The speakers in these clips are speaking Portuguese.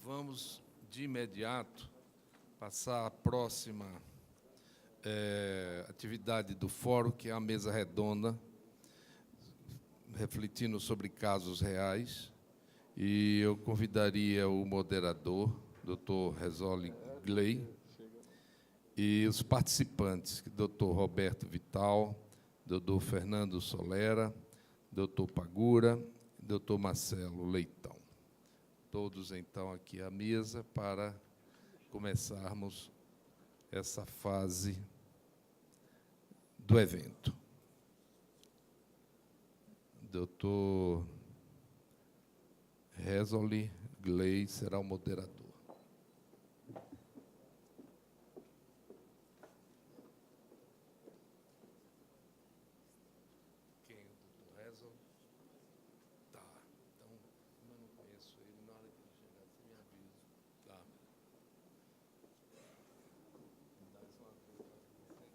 Vamos, de imediato, passar à próxima atividade do fórum, que é a mesa redonda, refletindo sobre casos reais. E eu convidaria o moderador, Dr. Rezoli Gley, e os participantes, Dr. Roberto Vital, Dr. Fernando Solera, Dr. Pagura, Dr. Marcelo Leitão. Todos, então, aqui à mesa para começarmos essa fase do evento. Dr. Rezoli Gley será o moderador. Quem? O Dr. Rezoli? Tá. Então, como eu não conheço ele, na hora que ele chegar, você me avisa. Tá. Me dá só uma coisa.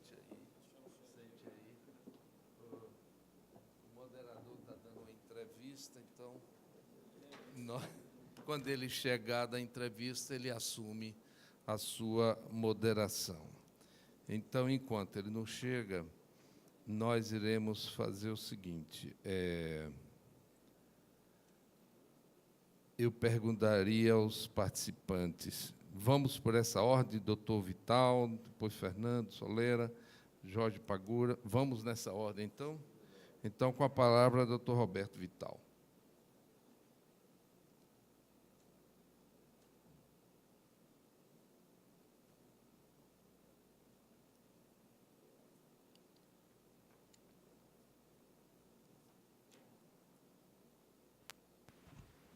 Sente aí. O moderador está dando uma entrevista, então, quando ele chegar da entrevista, ele assume a sua moderação. Então, enquanto ele não chega, nós iremos fazer o seguinte. Eu perguntaria aos participantes, vamos por essa ordem, doutor Vital, depois Fernando Solera, Jorge Pagura, vamos nessa ordem, então? Então, com a palavra, doutor Roberto Vital.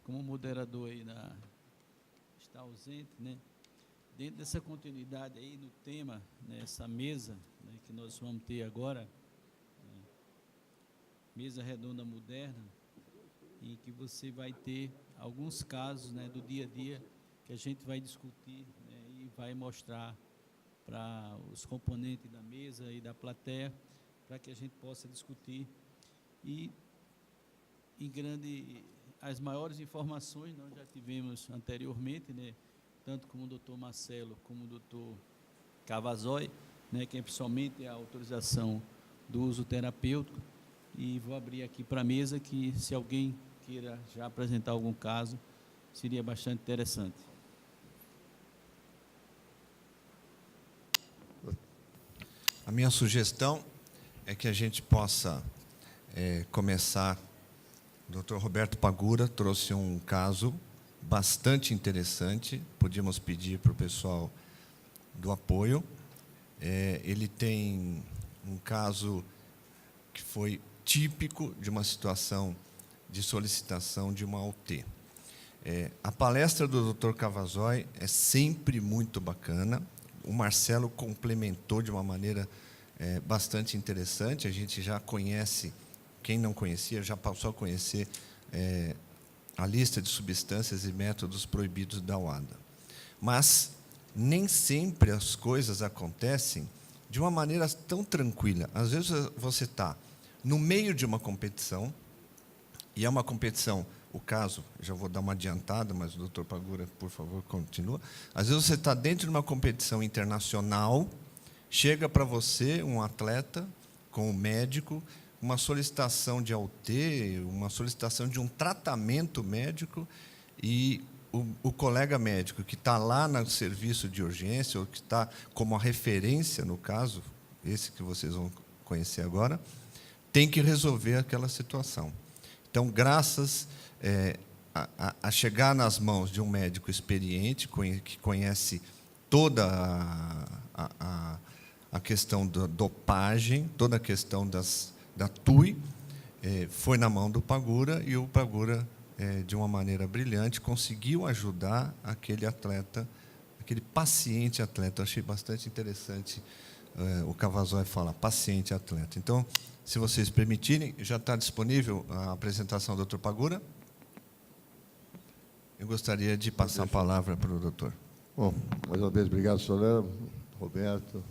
Como o moderador aí está ausente, né? Dentro dessa continuidade aí no tema, nessa mesa, né, que nós vamos ter agora, mesa redonda moderna, em que você vai ter alguns casos, né, do dia a dia que a gente vai discutir, né, e vai mostrar para os componentes da mesa e da plateia, para que a gente possa discutir e, em grande, as maiores informações nós já tivemos anteriormente, né, tanto como o doutor Marcelo como o doutor Cavazoi, né, que é principalmente a autorização do uso terapêutico. E vou abrir aqui para a mesa, que se alguém queira já apresentar algum caso, seria bastante interessante. A minha sugestão é que a gente possa começar. O Dr. Roberto Pagura trouxe um caso bastante interessante, podíamos pedir para o pessoal do apoio. Ele tem um caso que foi típico de uma situação de solicitação de uma UT. A palestra do Dr. Cavazoi é sempre muito bacana. O Marcelo complementou de uma maneira bastante interessante. A gente já conhece, quem não conhecia, já passou a conhecer a lista de substâncias e métodos proibidos da UADA. Mas nem sempre as coisas acontecem de uma maneira tão tranquila. Às vezes você está no meio de uma competição, e é uma competição, o caso, já vou dar uma adiantada, mas o doutor Pagura, por favor, continua. Às vezes você está dentro de uma competição internacional, chega para você um atleta com um médico, uma solicitação de AUT, uma solicitação de um tratamento médico, e o colega médico que está lá no serviço de urgência, ou que está como a referência, no caso, esse que vocês vão conhecer agora, tem que resolver aquela situação. Então, graças a chegar nas mãos de um médico experiente, que conhece toda a questão da dopagem, toda a questão da TUI, foi na mão do Pagura, e o Pagura, de uma maneira brilhante, conseguiu ajudar aquele atleta, aquele paciente atleta. Eu achei bastante interessante o Cavazoi falar, paciente atleta. Então, se vocês permitirem, já está disponível a apresentação do Dr. Pagura? Eu gostaria de passar a palavra para o doutor. Bom, mais uma vez, obrigado, Solera, Roberto.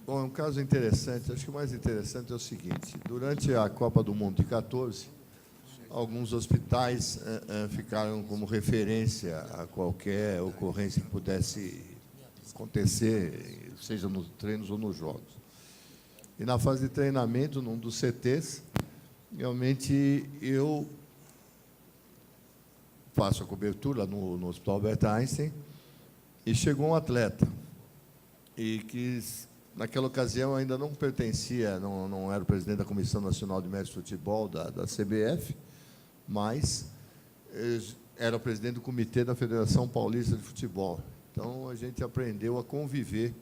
Bom, é um caso interessante. Acho que o mais interessante é o seguinte: durante a Copa do Mundo de 14, alguns hospitais ficaram como referência a qualquer ocorrência que pudesse acontecer, seja nos treinos ou nos jogos. E na fase de treinamento, num dos CTs, realmente eu faço a cobertura no Hospital Albert Einstein, e chegou um atleta, e que, naquela ocasião, ainda não pertencia, não era o presidente da Comissão Nacional de Mestre de Futebol da CBF, mas era o presidente do Comitê da Federação Paulista de Futebol. Então, a gente aprendeu a conviver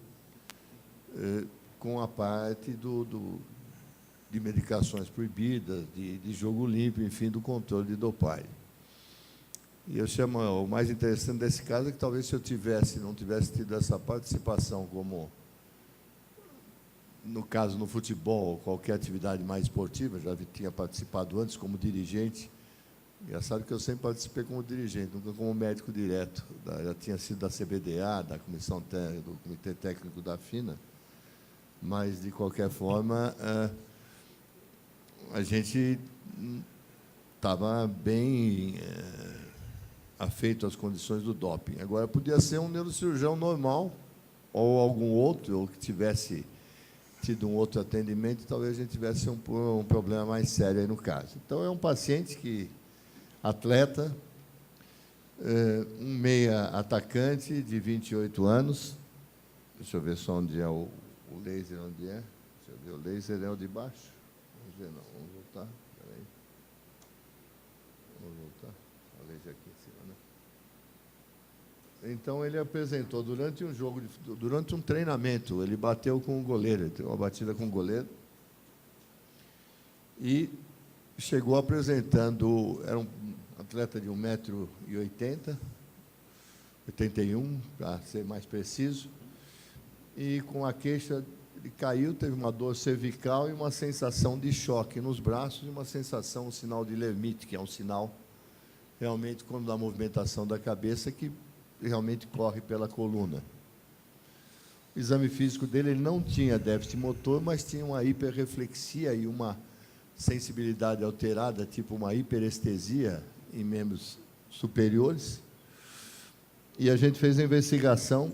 com a parte de medicações proibidas, de jogo limpo, enfim, do controle de dopagem. E eu chamo, o mais interessante desse caso é que talvez se eu não tivesse tido essa participação, como no caso no futebol, ou qualquer atividade mais esportiva, já tinha participado antes como dirigente. Engraçado que eu sempre participei como dirigente, nunca como médico direto. Já tinha sido da CBDA, da Comissão do Comitê Técnico da FINA, mas, de qualquer forma, a gente estava bem afeito às condições do doping. Agora, podia ser um neurocirurgião normal, ou algum outro, ou que tivesse tido um outro atendimento, talvez a gente tivesse um problema mais sério aí no caso. Então, é um paciente que, atleta, um meia atacante de 28 anos, deixa eu ver só onde é o laser, onde é? Deixa eu ver, o laser é o de baixo? Vamos ver, não, vamos voltar, espera aí. Vamos voltar, o laser aqui em cima, né? Então, ele apresentou, durante um jogo, durante um treinamento, ele bateu com o goleiro, ele teve uma batida com o goleiro, e chegou apresentando, era um atleta de 1,80 m, 81, para ser mais preciso, e com a queixa, ele caiu, teve uma dor cervical e uma sensação de choque nos braços, e uma sensação, um sinal de Lermite, que é um sinal, realmente, quando dá movimentação da cabeça, que realmente corre pela coluna. O exame físico dele, ele não tinha déficit motor, mas tinha uma hiperreflexia e uma sensibilidade alterada, tipo uma hiperestesia em membros superiores. E a gente fez a investigação,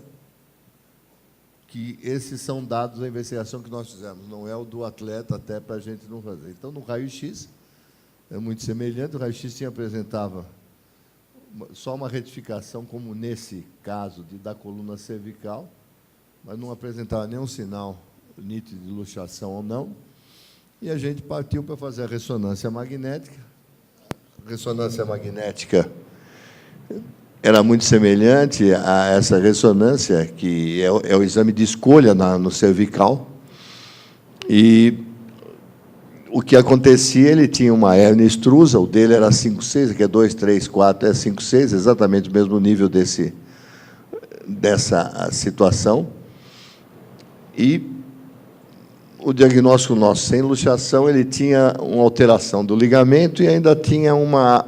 que esses são dados da investigação que nós fizemos, não é o do atleta, até para a gente não fazer. Então, no raio-x, é muito semelhante, o raio-x apresentava só uma retificação, como nesse caso, da coluna cervical, mas não apresentava nenhum sinal nítido de luxação ou não. E a gente partiu para fazer a ressonância magnética. A ressonância magnética era muito semelhante a essa ressonância, que é o exame de escolha no cervical. E o que acontecia, ele tinha uma hérnia extrusa, o dele era 5,6, que é 2, 3, 4, é 5,6, exatamente o mesmo nível dessa situação. E o diagnóstico nosso, sem luxação, ele tinha uma alteração do ligamento e ainda tinha uma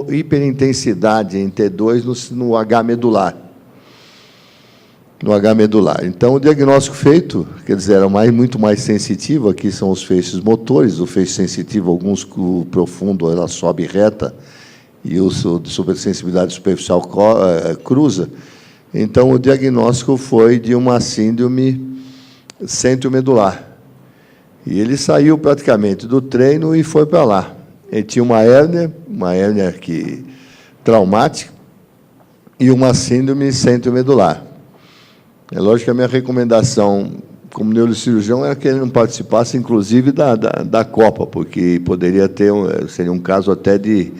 hiperintensidade em T2 no H medular. No H medular. Então, o diagnóstico feito, quer dizer, era muito mais sensitivo, aqui são os feixes motores, o feixe sensitivo, alguns o profundo, ela sobe reta, e o de supersensibilidade superficial cruza. Então, o diagnóstico foi de uma síndrome centromedular. E ele saiu praticamente do treino e foi para lá. Ele tinha uma hérnia traumática e uma síndrome centromedular. É lógico que a minha recomendação como neurocirurgião era que ele não participasse, inclusive, da Copa, porque poderia seria um caso até de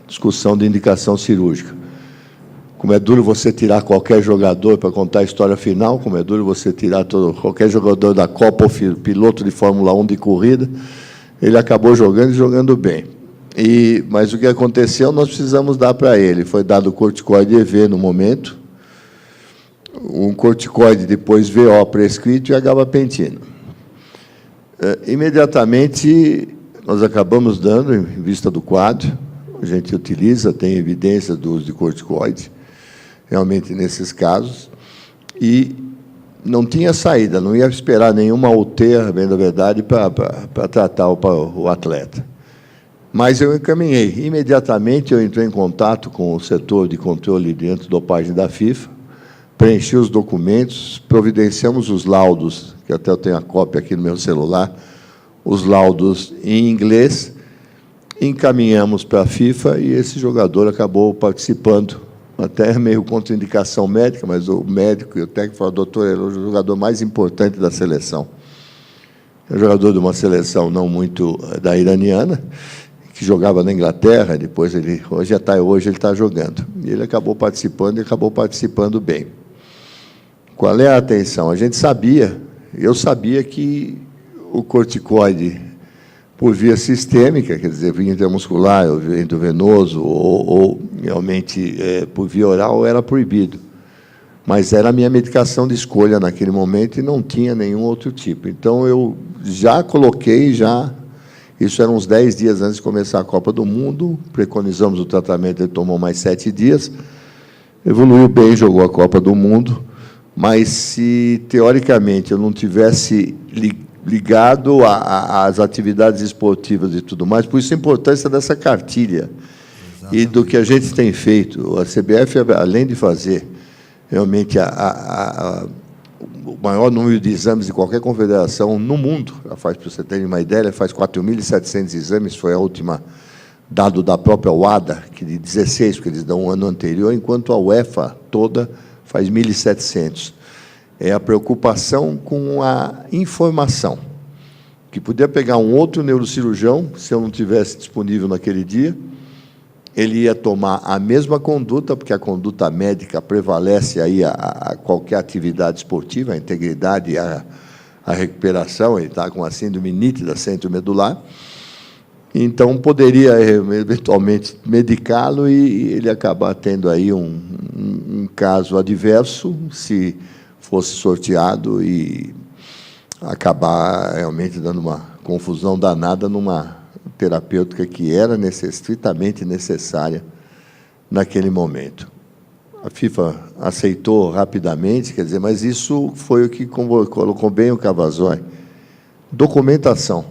discussão de indicação cirúrgica. Como é duro você tirar qualquer jogador para contar a história final, como é duro você tirar qualquer jogador da Copa ou piloto de Fórmula 1 de corrida, ele acabou jogando e jogando bem. Mas o que aconteceu, nós precisamos dar para ele. Foi dado o corticoide EV no momento, um corticoide depois VO prescrito e a gabapentina. Imediatamente, nós acabamos dando, em vista do quadro, a gente utiliza, tem evidência do uso de corticoide, realmente nesses casos, e não tinha saída, não ia esperar nenhuma UT, bem da verdade, para tratar o atleta. Mas eu encaminhei. Imediatamente eu entrei em contato com o setor de controle de antidopagem da FIFA, preenchi os documentos, providenciamos os laudos, que até eu tenho a cópia aqui no meu celular, os laudos em inglês, encaminhamos para a FIFA e esse jogador acabou participando, até meio contraindicação médica, mas o médico e o técnico falaram: doutor, ele é o jogador mais importante da seleção. É um jogador de uma seleção não muito da iraniana, que jogava na Inglaterra, depois hoje ele está jogando. E ele acabou participando e acabou participando bem. Qual é a atenção? Eu sabia que o corticoide, por via sistêmica, quer dizer, via intramuscular, ou via endovenoso, ou realmente por via oral, era proibido. Mas era a minha medicação de escolha naquele momento e não tinha nenhum outro tipo. Então, eu já coloquei, isso eram uns 10 dias antes de começar a Copa do Mundo, preconizamos o tratamento, ele tomou mais 7 dias, evoluiu bem, jogou a Copa do Mundo, mas se, teoricamente, eu não tivesse ligado às atividades esportivas e tudo mais, por isso a importância dessa cartilha. Exatamente. E do que a gente tem feito. A CBF, além de fazer realmente o maior número de exames de qualquer confederação no mundo, ela faz, para você ter uma ideia, ela faz 4.700 exames, foi a última dado da própria WADA, que de 16, porque eles dão um ano anterior, enquanto a UEFA toda faz 1.700. É a preocupação com a informação, que podia pegar um outro neurocirurgião, se eu não tivesse disponível naquele dia, ele ia tomar a mesma conduta, porque a conduta médica prevalece aí a qualquer atividade esportiva, a integridade e a recuperação. Ele está com a síndrome nítida centromedular, então poderia eventualmente medicá-lo e ele acabar tendo aí um caso adverso, se fosse sorteado, e acabar realmente dando uma confusão danada numa terapêutica que era estritamente necessária naquele momento. A FIFA aceitou rapidamente, quer dizer, mas isso foi o que colocou bem o Cavazoli. Documentação.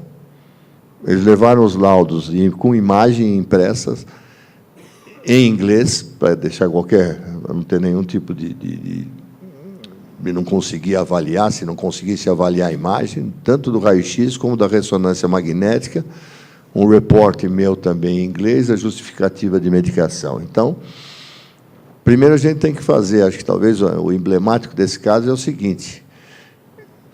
Eles levaram os laudos com imagem impressas em inglês, para deixar não ter nenhum tipo de não conseguir avaliar, se não conseguisse avaliar a imagem, tanto do raio-x como da ressonância magnética, um reporte meu também em inglês, a justificativa de medicação. Então, primeiro a gente tem que fazer, acho que talvez o emblemático desse caso é o seguinte: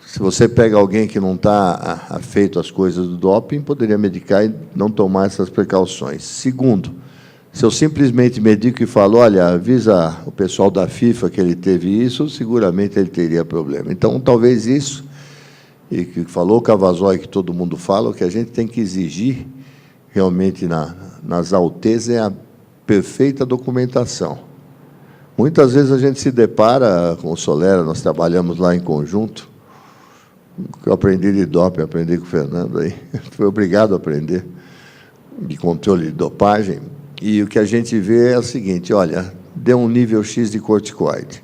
se você pega alguém que não está afeito às coisas do doping, poderia medicar e não tomar essas precauções. Segundo, se eu simplesmente medico e falo: olha, avisa o pessoal da FIFA que ele teve isso, seguramente ele teria problema. Então, talvez isso, e que falou o Cavazoli, que todo mundo fala, o que a gente tem que exigir realmente nas AUTs é a perfeita documentação. Muitas vezes a gente se depara com o Solera, nós trabalhamos lá em conjunto, o que eu aprendi de doping, aprendi com o Fernando, aí, fui obrigado a aprender, de controle de dopagem, e o que a gente vê é o seguinte: olha, deu um nível X de corticoide.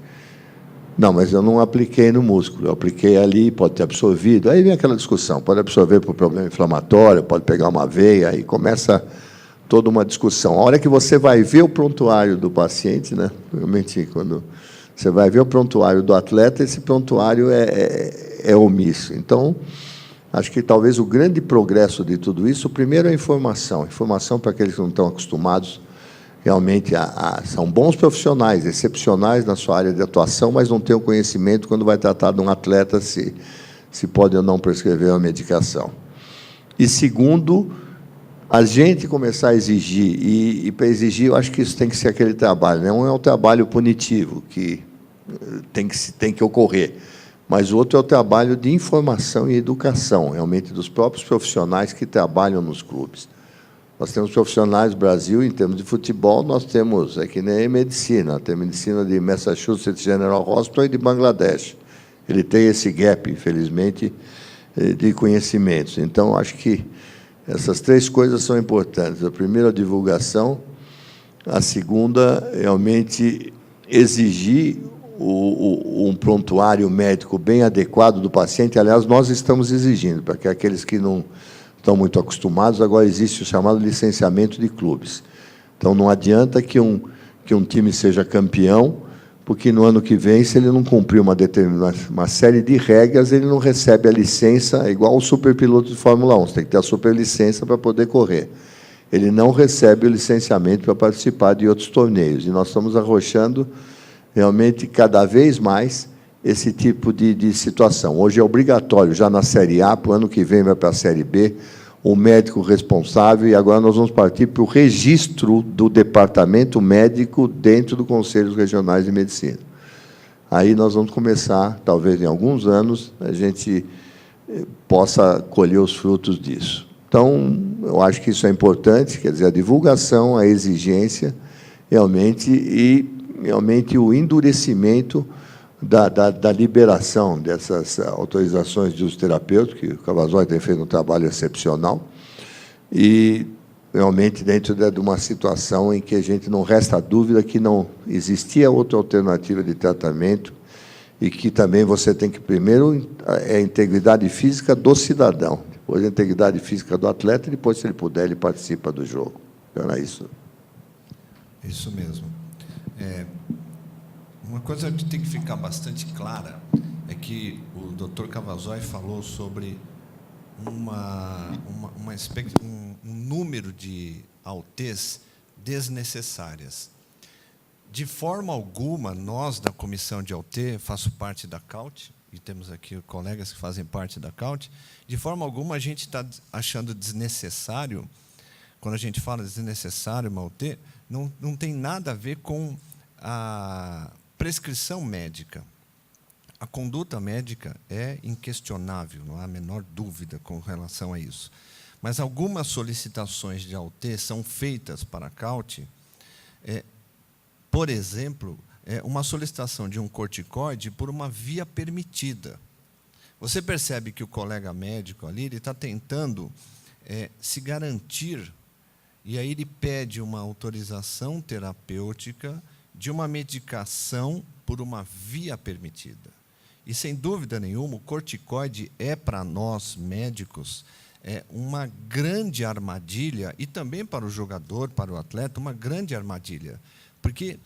Não, mas eu não apliquei no músculo, eu apliquei ali, pode ter absorvido. Aí vem aquela discussão, pode absorver por problema inflamatório, pode pegar uma veia, aí começa toda uma discussão. A hora que você vai ver o prontuário do paciente, né? Realmente, quando você vai ver o prontuário do atleta, esse prontuário é omisso. Então, acho que talvez o grande progresso de tudo isso, primeiro é a informação. Informação para aqueles que não estão acostumados, realmente são bons profissionais, excepcionais na sua área de atuação, mas não têm o conhecimento quando vai tratar de um atleta se pode ou não prescrever uma medicação. E, segundo, a gente começar a exigir, e para exigir, eu acho que isso tem que ser aquele trabalho, não é um trabalho punitivo, que tem que ocorrer, mas o outro é o trabalho de informação e educação, realmente, dos próprios profissionais que trabalham nos clubes. Nós temos profissionais no Brasil, em termos de futebol, nós temos, que nem medicina, tem medicina de Massachusetts General Hospital e de Bangladesh. Ele tem esse gap, infelizmente, de conhecimentos. Então, acho que essas 3 coisas são importantes. A primeira, a divulgação. A segunda, realmente, exigir um prontuário médico bem adequado do paciente. Aliás, nós estamos exigindo, para que aqueles que não estão muito acostumados, agora existe o chamado licenciamento de clubes. Então, não adianta que um time seja campeão, porque no ano que vem, se ele não cumprir uma série de regras, ele não recebe a licença, igual o superpiloto de Fórmula 1, você tem que ter a superlicença para poder correr. Ele não recebe o licenciamento para participar de outros torneios. E nós estamos arrochando, realmente, cada vez mais, esse tipo de situação. Hoje é obrigatório, já na Série A, para o ano que vem vai para a Série B, o médico responsável, e agora nós vamos partir para o registro do departamento médico dentro do Conselhos Regionais de Medicina. Aí nós vamos começar, talvez em alguns anos, a gente possa colher os frutos disso. Então, eu acho que isso é importante, quer dizer, a divulgação, a exigência, realmente, e realmente o endurecimento da liberação dessas autorizações de uso terapêutico, que o Cavazoli tem feito um trabalho excepcional, e realmente dentro de uma situação em que a gente não resta dúvida que não existia outra alternativa de tratamento e que também você tem que, primeiro, a integridade física do cidadão, depois a integridade física do atleta, e depois, se ele puder, ele participa do jogo. Então, era isso. Isso mesmo. Uma coisa que tem que ficar bastante clara é que o Dr. Cavazoli falou sobre um número de AUTs desnecessárias. De forma alguma, nós, da comissão de AUT, faço parte da CAUT, e temos aqui colegas que fazem parte da CAUT, de forma alguma a gente está achando desnecessário, quando a gente fala desnecessário uma AUT, não tem nada a ver com a prescrição médica. A conduta médica é inquestionável, não há a menor dúvida com relação a isso. Mas algumas solicitações de AUT são feitas para a CAUT, por exemplo, uma solicitação de um corticoide por uma via permitida. Você percebe que o colega médico ali ele está tentando se garantir, e aí ele pede uma autorização terapêutica de uma medicação por uma via permitida. E, sem dúvida nenhuma, o corticoide é, para nós, médicos, uma grande armadilha, e também para o jogador, para o atleta, uma grande armadilha, porque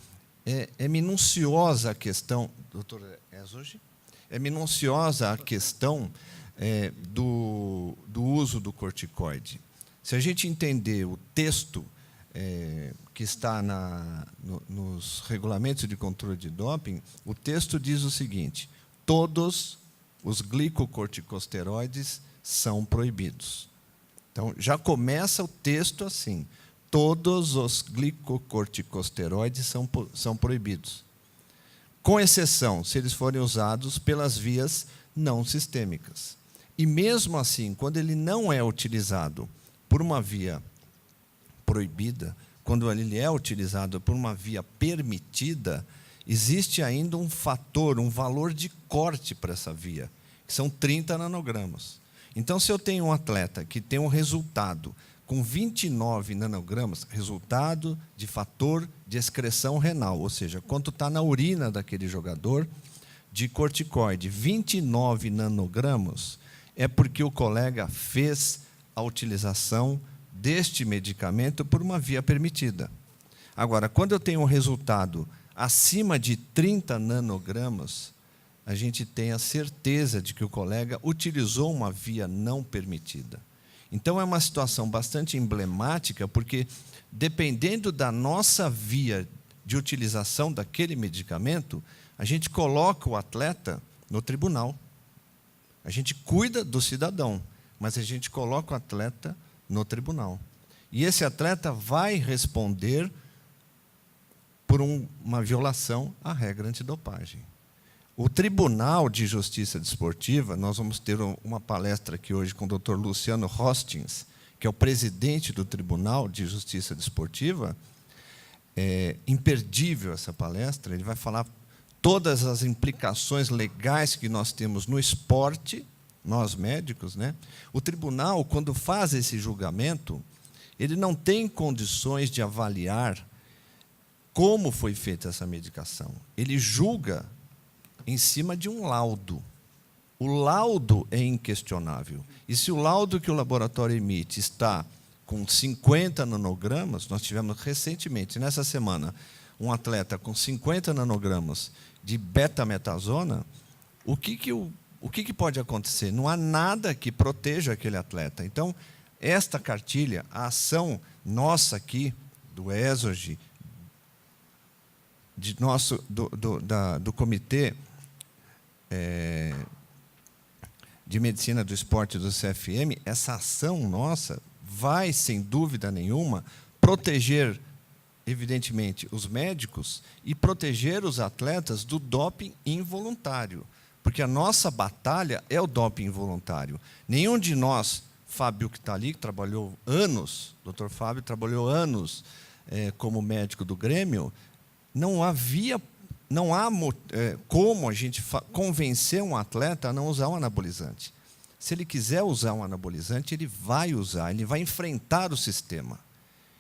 é minuciosa a questão, doutor Ezogi, é minuciosa a questão do uso do corticoide. Se a gente entender o texto que está nos regulamentos de controle de doping, o texto diz o seguinte: todos os glicocorticosteroides são proibidos. Então, já começa o texto assim: todos os glicocorticosteroides são proibidos, com exceção se eles forem usados pelas vias não sistêmicas. E, mesmo assim, quando ele não é utilizado por uma via proibida, quando ele é utilizado por uma via permitida, existe ainda um fator, um valor de corte para essa via, que são 30 nanogramas. Então, se eu tenho um atleta que tem um resultado com 29 nanogramas, resultado de fator de excreção renal, ou seja, quanto está na urina daquele jogador, de corticoide, 29 nanogramas, é porque o colega fez a utilização deste medicamento por uma via permitida. Agora, quando eu tenho um resultado acima de 30 nanogramas, a gente tem a certeza de que o colega utilizou uma via não permitida. Então, é uma situação bastante emblemática, porque, dependendo da nossa via de utilização daquele medicamento, a gente coloca o atleta no tribunal. A gente cuida do cidadão, mas a gente coloca o atleta no tribunal. E esse atleta vai responder por uma violação à regra antidopagem. O Tribunal de Justiça Desportiva, nós vamos ter uma palestra aqui hoje com o Dr. Luciano Hostins, que é o presidente do Tribunal de Justiça Desportiva. É imperdível essa palestra, ele vai falar todas as implicações legais que nós temos no esporte, nós médicos, né? O tribunal, quando faz esse julgamento, ele não tem condições de avaliar como foi feita essa medicação. Ele julga em cima de um laudo. O laudo é inquestionável. E se o laudo que o laboratório emite está com 50 nanogramas, nós tivemos recentemente, nessa semana, um atleta com 50 nanogramas de betametasona, o que pode acontecer? Não há nada que proteja aquele atleta. Então, esta cartilha, a ação nossa aqui, do ESOG, do Comitê de Medicina do Esporte do CFM, essa ação nossa vai, sem dúvida nenhuma, proteger, evidentemente, os médicos e proteger os atletas do doping involuntário. Porque a nossa batalha é o doping involuntário. Nenhum de nós, Fábio, que está ali, que trabalhou anos, doutor Fábio trabalhou anos como médico do Grêmio, não há como a gente convencer um atleta a não usar um anabolizante. Se ele quiser usar um anabolizante, ele vai usar, ele vai enfrentar o sistema.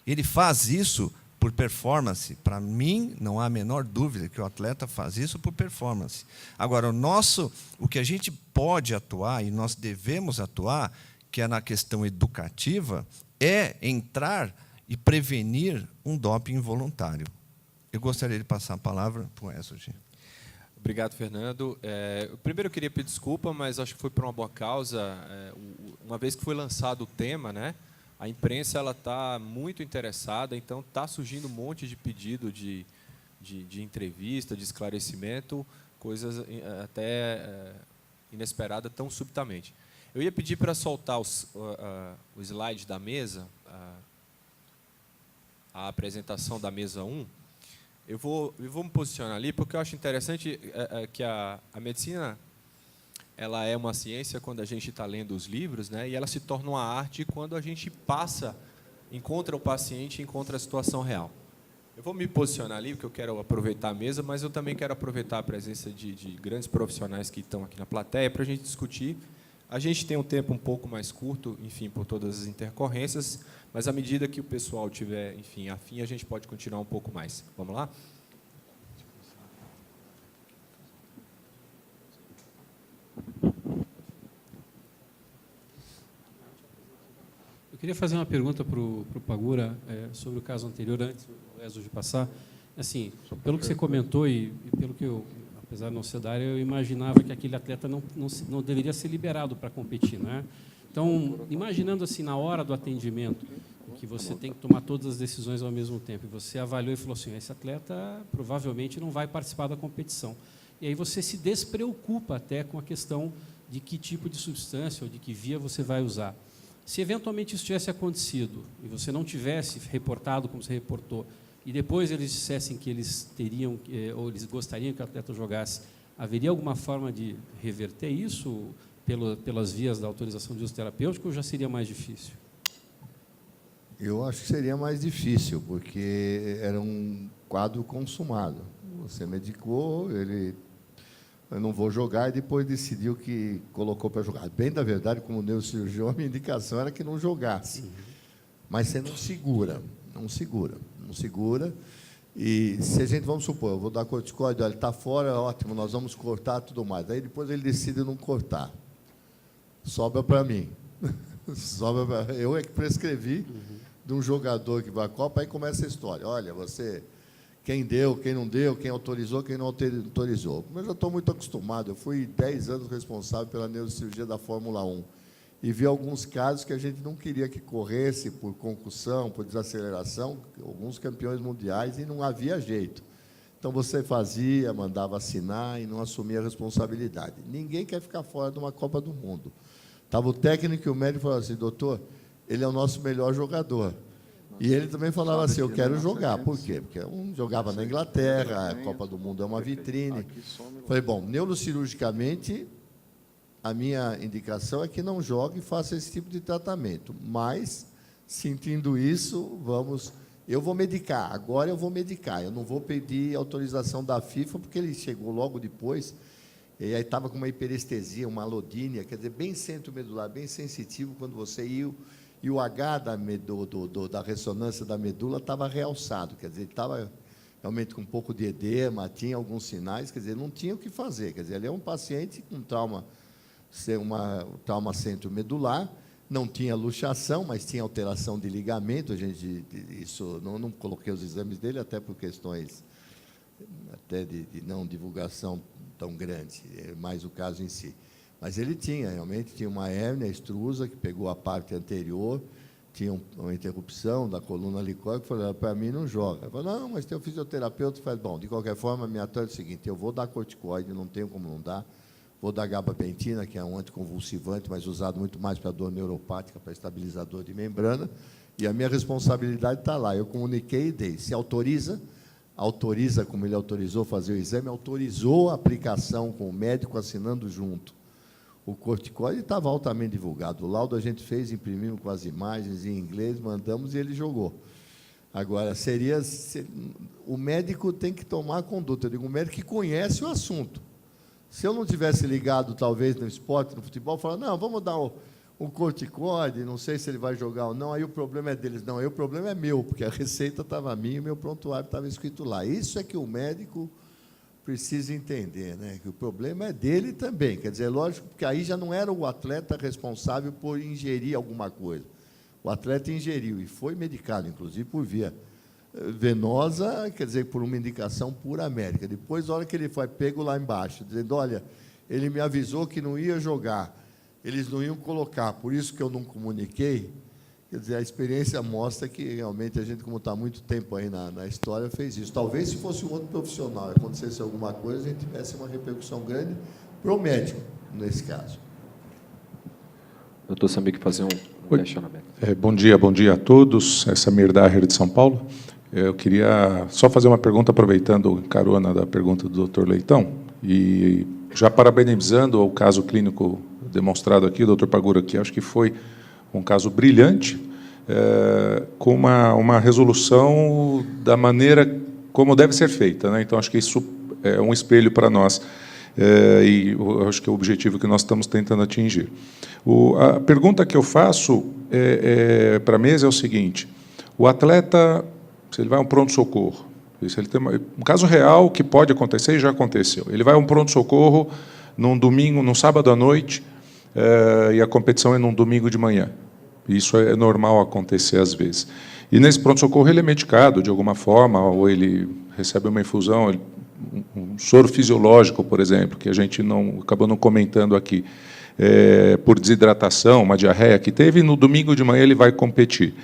Ele faz isso por performance. Para mim, não há a menor dúvida que o atleta faz isso por performance. Agora, o que a gente pode atuar, e nós devemos atuar, que é na questão educativa, é entrar e prevenir um doping involuntário. Eu gostaria de passar a palavra para o ESOG. Obrigado, Fernando. Primeiro, eu queria pedir desculpa, mas acho que foi por uma boa causa. Uma vez que foi lançado o tema, né, a imprensa está muito interessada, então está surgindo um monte de pedido de entrevista, de esclarecimento, coisas até inesperadas tão subitamente. Eu ia pedir para soltar o slide da mesa, a apresentação da mesa 1. Eu vou me posicionar ali, porque eu acho interessante que a medicina ela é uma ciência quando a gente está lendo os livros, né, e ela se torna uma arte quando a gente encontra o paciente, encontra a situação real. Eu vou me posicionar ali, porque eu quero aproveitar a mesa, mas eu também quero aproveitar a presença de grandes profissionais que estão aqui na plateia para a gente discutir. A gente tem um tempo um pouco mais curto, enfim, por todas as intercorrências, mas à medida que o pessoal tiver, enfim, afim, a gente pode continuar um pouco mais. Vamos lá? Eu queria fazer uma pergunta para o Pagura sobre o caso anterior, antes do ESOG passar. Assim, pelo que você comentou e pelo que eu, apesar de não ser da área, eu imaginava que aquele atleta não deveria ser liberado para competir, né? Então, imaginando assim, na hora do atendimento, que você tem que tomar todas as decisões ao mesmo tempo, e você avaliou e falou assim, esse atleta provavelmente não vai participar da competição. E aí você se despreocupa até com a questão de que tipo de substância ou de que via você vai usar. Se eventualmente isso tivesse acontecido e você não tivesse reportado como você reportou, e depois eles dissessem que eles teriam, ou eles gostariam que o atleta jogasse, haveria alguma forma de reverter isso pelas vias da autorização de uso terapêutico ou já seria mais difícil? Eu acho que seria mais difícil, porque era um quadro consumado. Você medicou, eu não vou jogar, e depois decidiu que colocou para jogar. Bem da verdade, como neurocirurgião, a minha indicação era que não jogasse. Mas você não segura. E se a gente, vamos supor, eu vou dar corticoide, ele está fora, ótimo, nós vamos cortar tudo mais. Aí depois ele decide não cortar. Sobra para mim. Eu é que prescrevi de um jogador que vai à Copa, aí começa a história. Olha, quem deu, quem não deu, quem autorizou, quem não autorizou. Eu já estou muito acostumado, eu fui 10 anos responsável pela neurocirurgia da Fórmula 1. E vi alguns casos que a gente não queria que corresse por concussão, por desaceleração, alguns campeões mundiais, e não havia jeito. Então, você fazia, mandava assinar e não assumia a responsabilidade. Ninguém quer ficar fora de uma Copa do Mundo. Estava o técnico e o médico falavam assim, doutor, ele é o nosso melhor jogador. E ele também falava assim, eu quero jogar. Por quê? Porque um jogava na Inglaterra, a Copa do Mundo é uma vitrine. Falei, bom, neurocirurgicamente, a minha indicação é que não jogue e faça esse tipo de tratamento. Mas, sentindo isso, eu vou medicar. Agora eu vou medicar. Eu não vou pedir autorização da FIFA, porque ele chegou logo depois, e aí estava com uma hiperestesia, uma alodínia, quer dizer, bem centromedular, bem sensitivo, quando você ia, e o H da ressonância da medula estava realçado, quer dizer, ele estava realmente com um pouco de edema, tinha alguns sinais, quer dizer, não tinha o que fazer. Quer dizer, ele é um paciente com trauma trauma centromedular, não tinha luxação, mas tinha alteração de ligamento. Isso não coloquei os exames dele, até por questões até de não divulgação tão grande, é mais o caso em si. Mas ele realmente tinha uma hérnia extrusa que pegou a parte anterior, tinha uma interrupção da coluna licóica, falou, para mim não joga. Eu falei, não, mas tem o fisioterapeuta, faz, bom, de qualquer forma, a minha tática é o seguinte, eu vou dar corticoide, não tenho como não dar, vou dar gabapentina, que é um anticonvulsivante, mas usado muito mais para dor neuropática, para estabilizador de membrana, e a minha responsabilidade está lá. Eu comuniquei e dei. Se autoriza, como ele autorizou fazer o exame, autorizou a aplicação com o médico assinando junto. O corticoide estava altamente divulgado. O laudo a gente fez, imprimimos com as imagens em inglês, mandamos e ele jogou. Agora, o médico tem que tomar a conduta. Eu digo, o médico que conhece o assunto. Se eu não tivesse ligado, talvez, no esporte, no futebol, falar, não, vamos dar o corticoide, não sei se ele vai jogar ou não, aí o problema é deles. Não, aí o problema é meu, porque a receita estava minha e o meu prontuário estava escrito lá. Isso é que o médico precisa entender, né? Que o problema é dele também. Quer dizer, lógico, porque aí já não era o atleta responsável por ingerir alguma coisa. O atleta ingeriu e foi medicado, inclusive, por via venosa, quer dizer, por uma indicação pura médica. Depois, na hora que ele foi pego lá embaixo, dizendo, olha, ele me avisou que não ia jogar, eles não iam colocar, por isso que eu não comuniquei. Quer dizer, a experiência mostra que, realmente, a gente, como está há muito tempo aí na história, fez isso. Talvez, se fosse um outro profissional, acontecesse alguma coisa, a gente tivesse uma repercussão grande para o médico, nesse caso. Doutor Sambic, fazer um questionamento. Bom dia a todos. Essa é a Mirdaher de São Paulo. Eu queria só fazer uma pergunta, aproveitando carona da pergunta do Dr. Leitão, e já parabenizando o caso clínico demonstrado aqui, o Dr. Pagura, que acho que foi um caso brilhante, com uma resolução da maneira como deve ser feita, né? Então, acho que isso é um espelho para nós, e eu acho que é o objetivo que nós estamos tentando atingir. A pergunta que eu faço para a mesa é o seguinte, o atleta, se ele vai a um pronto-socorro, se ele tem um caso real que pode acontecer e já aconteceu, ele vai a um pronto-socorro num domingo, num sábado à noite, e a competição é num domingo de manhã. Isso é normal acontecer às vezes. E nesse pronto-socorro ele é medicado de alguma forma, ou ele recebe uma infusão, um soro fisiológico, por exemplo, que a gente acabou não comentando aqui, por desidratação, uma diarreia que teve, e no domingo de manhã ele vai competir.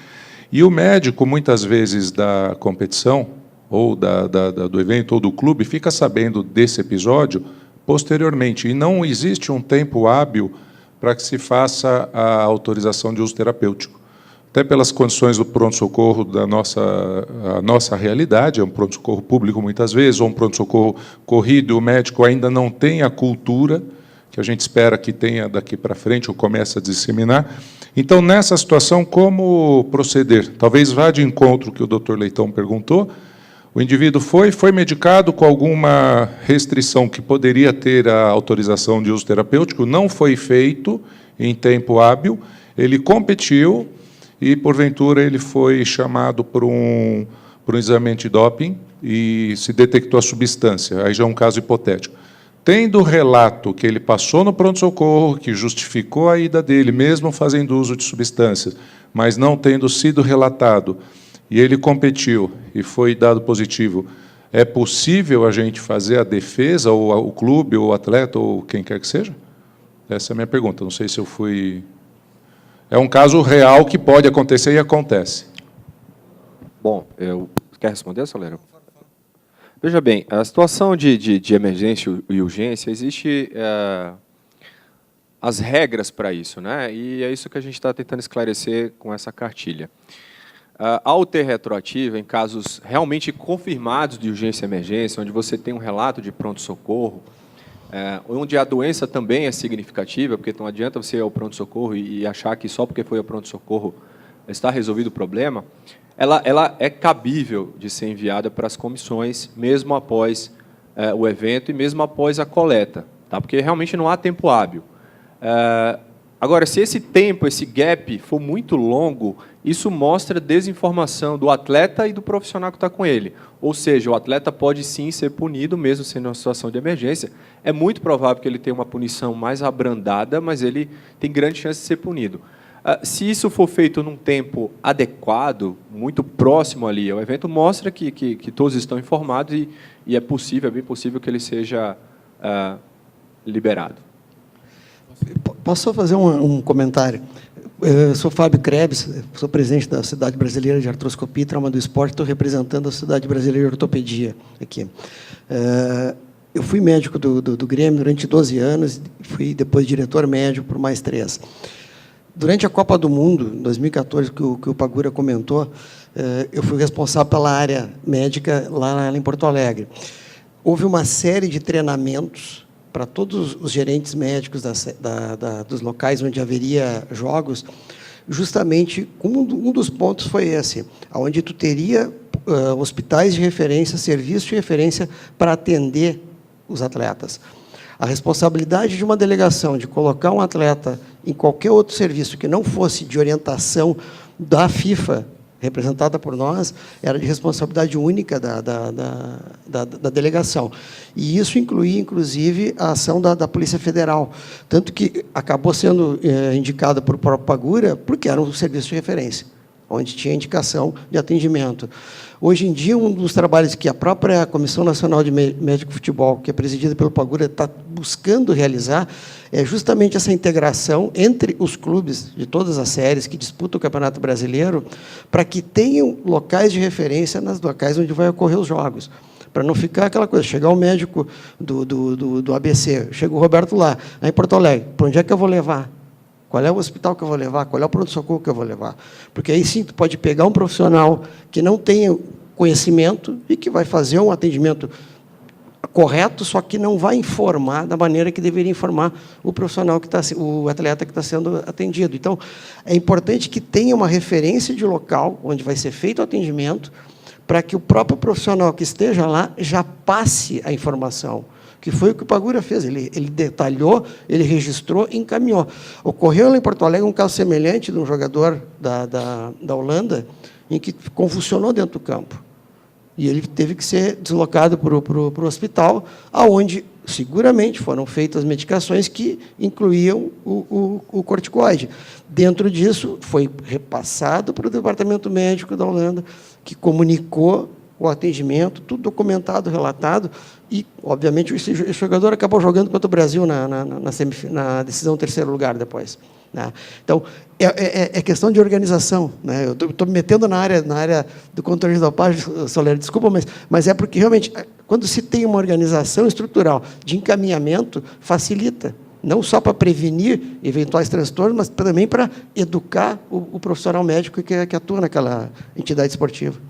E o médico, muitas vezes, da competição, ou do evento, ou do clube, fica sabendo desse episódio posteriormente, e não existe um tempo hábil para que se faça a autorização de uso terapêutico. Até pelas condições do pronto-socorro a nossa realidade, é um pronto-socorro público muitas vezes, ou um pronto-socorro corrido, e o médico ainda não tem a cultura, que a gente espera que tenha daqui para frente, ou comece a disseminar. Então, nessa situação, como proceder? Talvez vá de encontro que o doutor Leitão perguntou. O indivíduo foi medicado com alguma restrição que poderia ter a autorização de uso terapêutico, não foi feito em tempo hábil, ele competiu e, porventura, ele foi chamado por um exame antidoping e se detectou a substância. Aí já é um caso hipotético. Tendo o relato que ele passou no pronto-socorro, que justificou a ida dele, mesmo fazendo uso de substâncias, mas não tendo sido relatado, e ele competiu e foi dado positivo, é possível a gente fazer a defesa, ou o clube, ou o atleta, ou quem quer que seja? Essa é a minha pergunta. Não sei se eu fui... É um caso real que pode acontecer e acontece. Bom, quer responder, Solero? Veja bem, a situação de emergência e urgência, existe as regras para isso, né? E é isso que a gente está tentando esclarecer com essa cartilha. Ao ter retroativa, em casos realmente confirmados de urgência e emergência, onde você tem um relato de pronto-socorro, onde a doença também é significativa, porque não adianta você ir ao pronto-socorro e achar que só porque foi ao pronto-socorro está resolvido o problema, ela é cabível de ser enviada para as comissões, mesmo após o evento e mesmo após a coleta, tá? Porque realmente não há tempo hábil. Agora, se esse tempo, esse gap for muito longo, isso mostra desinformação do atleta e do profissional que está com ele. Ou seja, o atleta pode sim ser punido, mesmo sendo uma situação de emergência. É muito provável que ele tenha uma punição mais abrandada, mas ele tem grande chance de ser punido. Se isso for feito num tempo adequado, muito próximo ali ao evento, mostra que todos estão informados e é possível, é bem possível que ele seja liberado. Posso só fazer um comentário? Eu sou Fábio Krebs, sou presidente da Sociedade Brasileira de Artroscopia e Trauma do Esporte, estou representando a Sociedade Brasileira de Ortopedia aqui. Eu fui médico do Grêmio durante 12 anos, fui depois diretor médico por mais 3. Durante a Copa do Mundo, em 2014, que o Pagura comentou, eu fui responsável pela área médica lá em Porto Alegre. Houve uma série de treinamentos para todos os gerentes médicos dos locais onde haveria jogos, justamente um dos pontos foi esse, onde tu teria hospitais de referência, serviços de referência para atender os atletas. A responsabilidade de uma delegação de colocar um atleta em qualquer outro serviço que não fosse de orientação da FIFA, representada por nós, era de responsabilidade única da delegação. E isso incluía, inclusive, a ação da Polícia Federal. Tanto que acabou sendo indicada por próprio Pagura, porque era um serviço de referência, onde tinha indicação de atendimento. Hoje em dia, um dos trabalhos que a própria Comissão Nacional de Médico Futebol, que é presidida pelo Pagura, está buscando realizar, é justamente essa integração entre os clubes de todas as séries que disputam o Campeonato Brasileiro, para que tenham locais de referência nas locais onde vai ocorrer os jogos. Para não ficar aquela coisa, chegar o médico do ABC, chega o Roberto lá em Porto Alegre, para onde é que eu vou levar? Qual é o hospital que eu vou levar? Qual é o pronto-socorro que eu vou levar? Porque aí sim, tu pode pegar um profissional que não tenha conhecimento e que vai fazer um atendimento correto, só que não vai informar da maneira que deveria informar o profissional o atleta que está sendo atendido. Então, é importante que tenha uma referência de local onde vai ser feito o atendimento, para que o próprio profissional que esteja lá já passe a informação, que foi o que o Pagura fez. Ele detalhou, ele registrou e encaminhou. Ocorreu lá em Porto Alegre um caso semelhante de um jogador da Holanda, em que convulsionou dentro do campo. E ele teve que ser deslocado para o hospital, onde, seguramente, foram feitas medicações que incluíam o corticoide. Dentro disso, foi repassado para o departamento médico da Holanda, que comunicou o atendimento, tudo documentado, relatado, e, obviamente, esse jogador acabou jogando contra o Brasil na decisão terceiro lugar depois. Né? Então, é questão de organização. Né? Eu estou me metendo na área do controle de dopagem, Solera, desculpa, mas é porque, realmente, quando se tem uma organização estrutural de encaminhamento, facilita, não só para prevenir eventuais transtornos, mas também para educar o profissional médico que atua naquela entidade esportiva.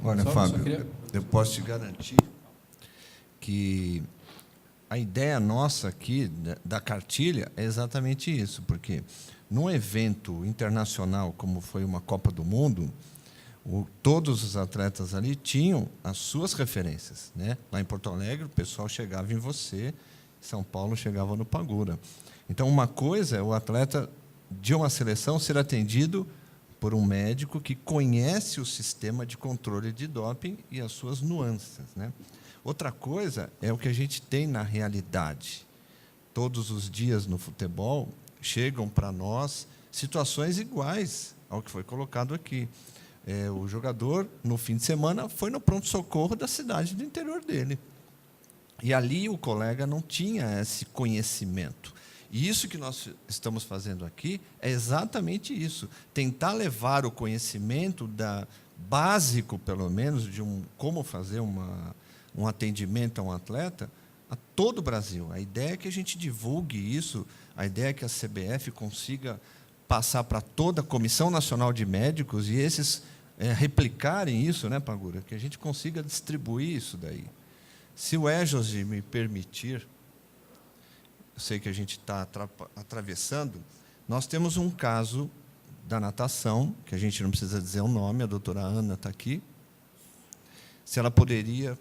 Olha, Fábio, eu posso te garantir que a ideia nossa aqui da cartilha é exatamente isso, porque num evento internacional como foi uma Copa do Mundo, todos os atletas ali tinham as suas referências. Né? Lá em Porto Alegre, o pessoal chegava em você, em São Paulo chegava no Pagura. Então, uma coisa é o atleta de uma seleção ser atendido por um médico que conhece o sistema de controle de doping e as suas nuances. Né? Outra coisa é o que a gente tem na realidade. Todos os dias no futebol chegam para nós situações iguais ao que foi colocado aqui. O jogador, no fim de semana, foi no pronto-socorro da cidade do interior dele. E ali o colega não tinha esse conhecimento. E isso que nós estamos fazendo aqui é exatamente isso. Tentar levar o conhecimento básico, pelo menos, de como fazer um atendimento a um atleta a todo o Brasil. A ideia é que a gente divulgue isso, a ideia é que a CBF consiga passar para toda a Comissão Nacional de Médicos e esses replicarem isso, né, Pagura? Que a gente consiga distribuir isso daí. Se o Ejosi me permitir, eu sei que a gente está atravessando, nós temos um caso da natação, que a gente não precisa dizer o nome, a doutora Ana está aqui. Se ela poderia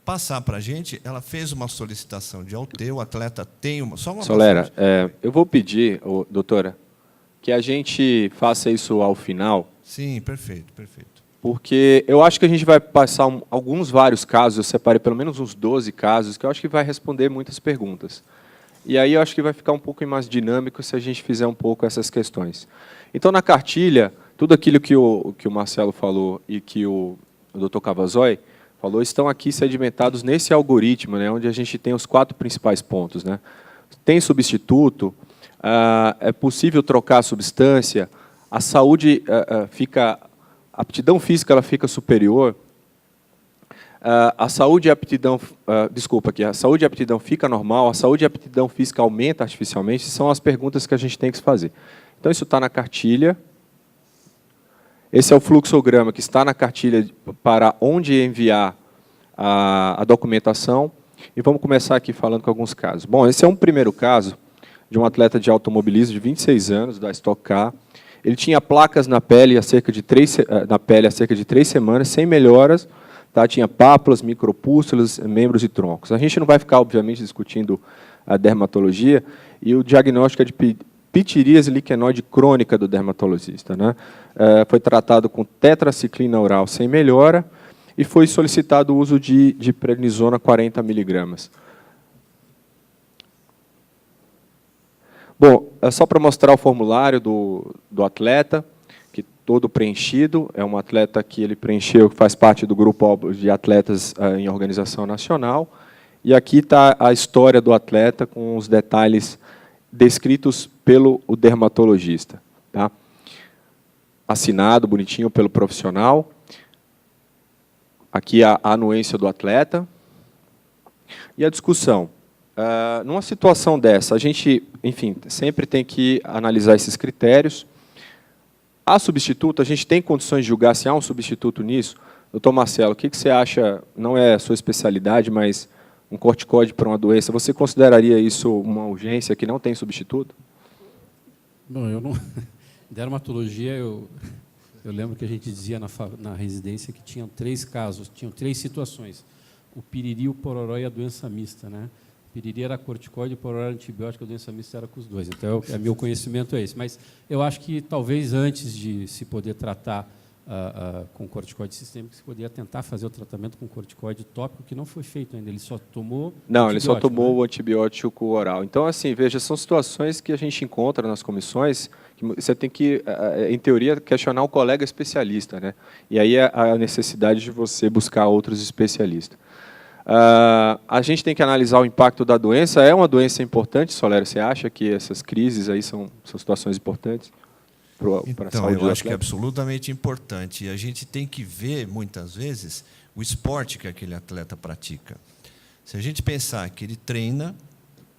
passar para a gente, ela fez uma solicitação de AUT, o atleta tem uma... Só uma Solera, eu vou pedir, doutora, que a gente faça isso ao final. Sim, perfeito, perfeito. Porque eu acho que a gente vai passar vários casos, eu separei pelo menos uns 12 casos, que eu acho que vai responder muitas perguntas. E aí eu acho que vai ficar um pouco mais dinâmico se a gente fizer um pouco essas questões. Então, na cartilha, tudo aquilo que o Marcelo falou e que o Dr. Cavazoy falou, estão aqui sedimentados nesse algoritmo, né, onde a gente tem os 4 principais pontos. Né? Tem substituto, é possível trocar a substância, a saúde a aptidão física ela fica superior, a saúde e a aptidão, a saúde e a aptidão fica normal, a saúde e a aptidão física aumenta artificialmente, são as perguntas que a gente tem que fazer. Então, isso está na cartilha. Esse é o fluxograma que está na cartilha para onde enviar a documentação. E vamos começar aqui falando com alguns casos. Bom, esse é um primeiro caso de um atleta de automobilismo de 26 anos, da Stock Car. Ele tinha placas na pele há cerca de 3 semanas, sem melhoras. Tá? Tinha pápulas, micropústulas, membros e troncos. A gente não vai ficar, obviamente, discutindo a dermatologia, e o diagnóstico é de pitiríase liquenoide crônica do dermatologista. Né? Foi tratado com tetraciclina oral sem melhora, e foi solicitado o uso de prednisona 40 miligramas. Bom, é só para mostrar o formulário do atleta, que todo preenchido. É um atleta que ele preencheu, que faz parte do grupo de atletas em organização nacional. E aqui está a história do atleta com os detalhes descritos pelo dermatologista. Tá? Assinado, bonitinho, pelo profissional. Aqui a anuência do atleta. E a discussão. Numa situação dessa, a gente, enfim, sempre tem que analisar esses critérios. Há substituto? A gente tem condições de julgar se há um substituto nisso? Doutor Marcelo, o que você acha, não é a sua especialidade, mas um corticóide para uma doença, você consideraria isso uma urgência que não tem substituto? Bom, eu não... Dermatologia, eu lembro que a gente dizia na residência que tinham 3 casos, tinham 3 situações. O piriri, o pororó e a doença mista, né? Piriri era corticoide, pororó era antibiótico, a doença mista era com os 2. Então, meu conhecimento é esse. Mas eu acho que, talvez, antes de se poder tratar com corticoide sistêmico, se poderia tentar fazer o tratamento com corticoide tópico, que não foi feito ainda. Ele só tomou Não, ele só tomou, né? o antibiótico oral. Então, assim, veja, são situações que a gente encontra nas comissões que você tem que, em teoria, questionar o colega especialista. Né? E aí a necessidade de você buscar outros especialistas. A gente tem que analisar o impacto da doença. É uma doença importante, Solera? Você acha que essas crises aí são situações importantes para a saúde do atleta? Eu acho que é absolutamente importante. E a gente tem que ver, muitas vezes, o esporte que aquele atleta pratica. Se a gente pensar que ele treina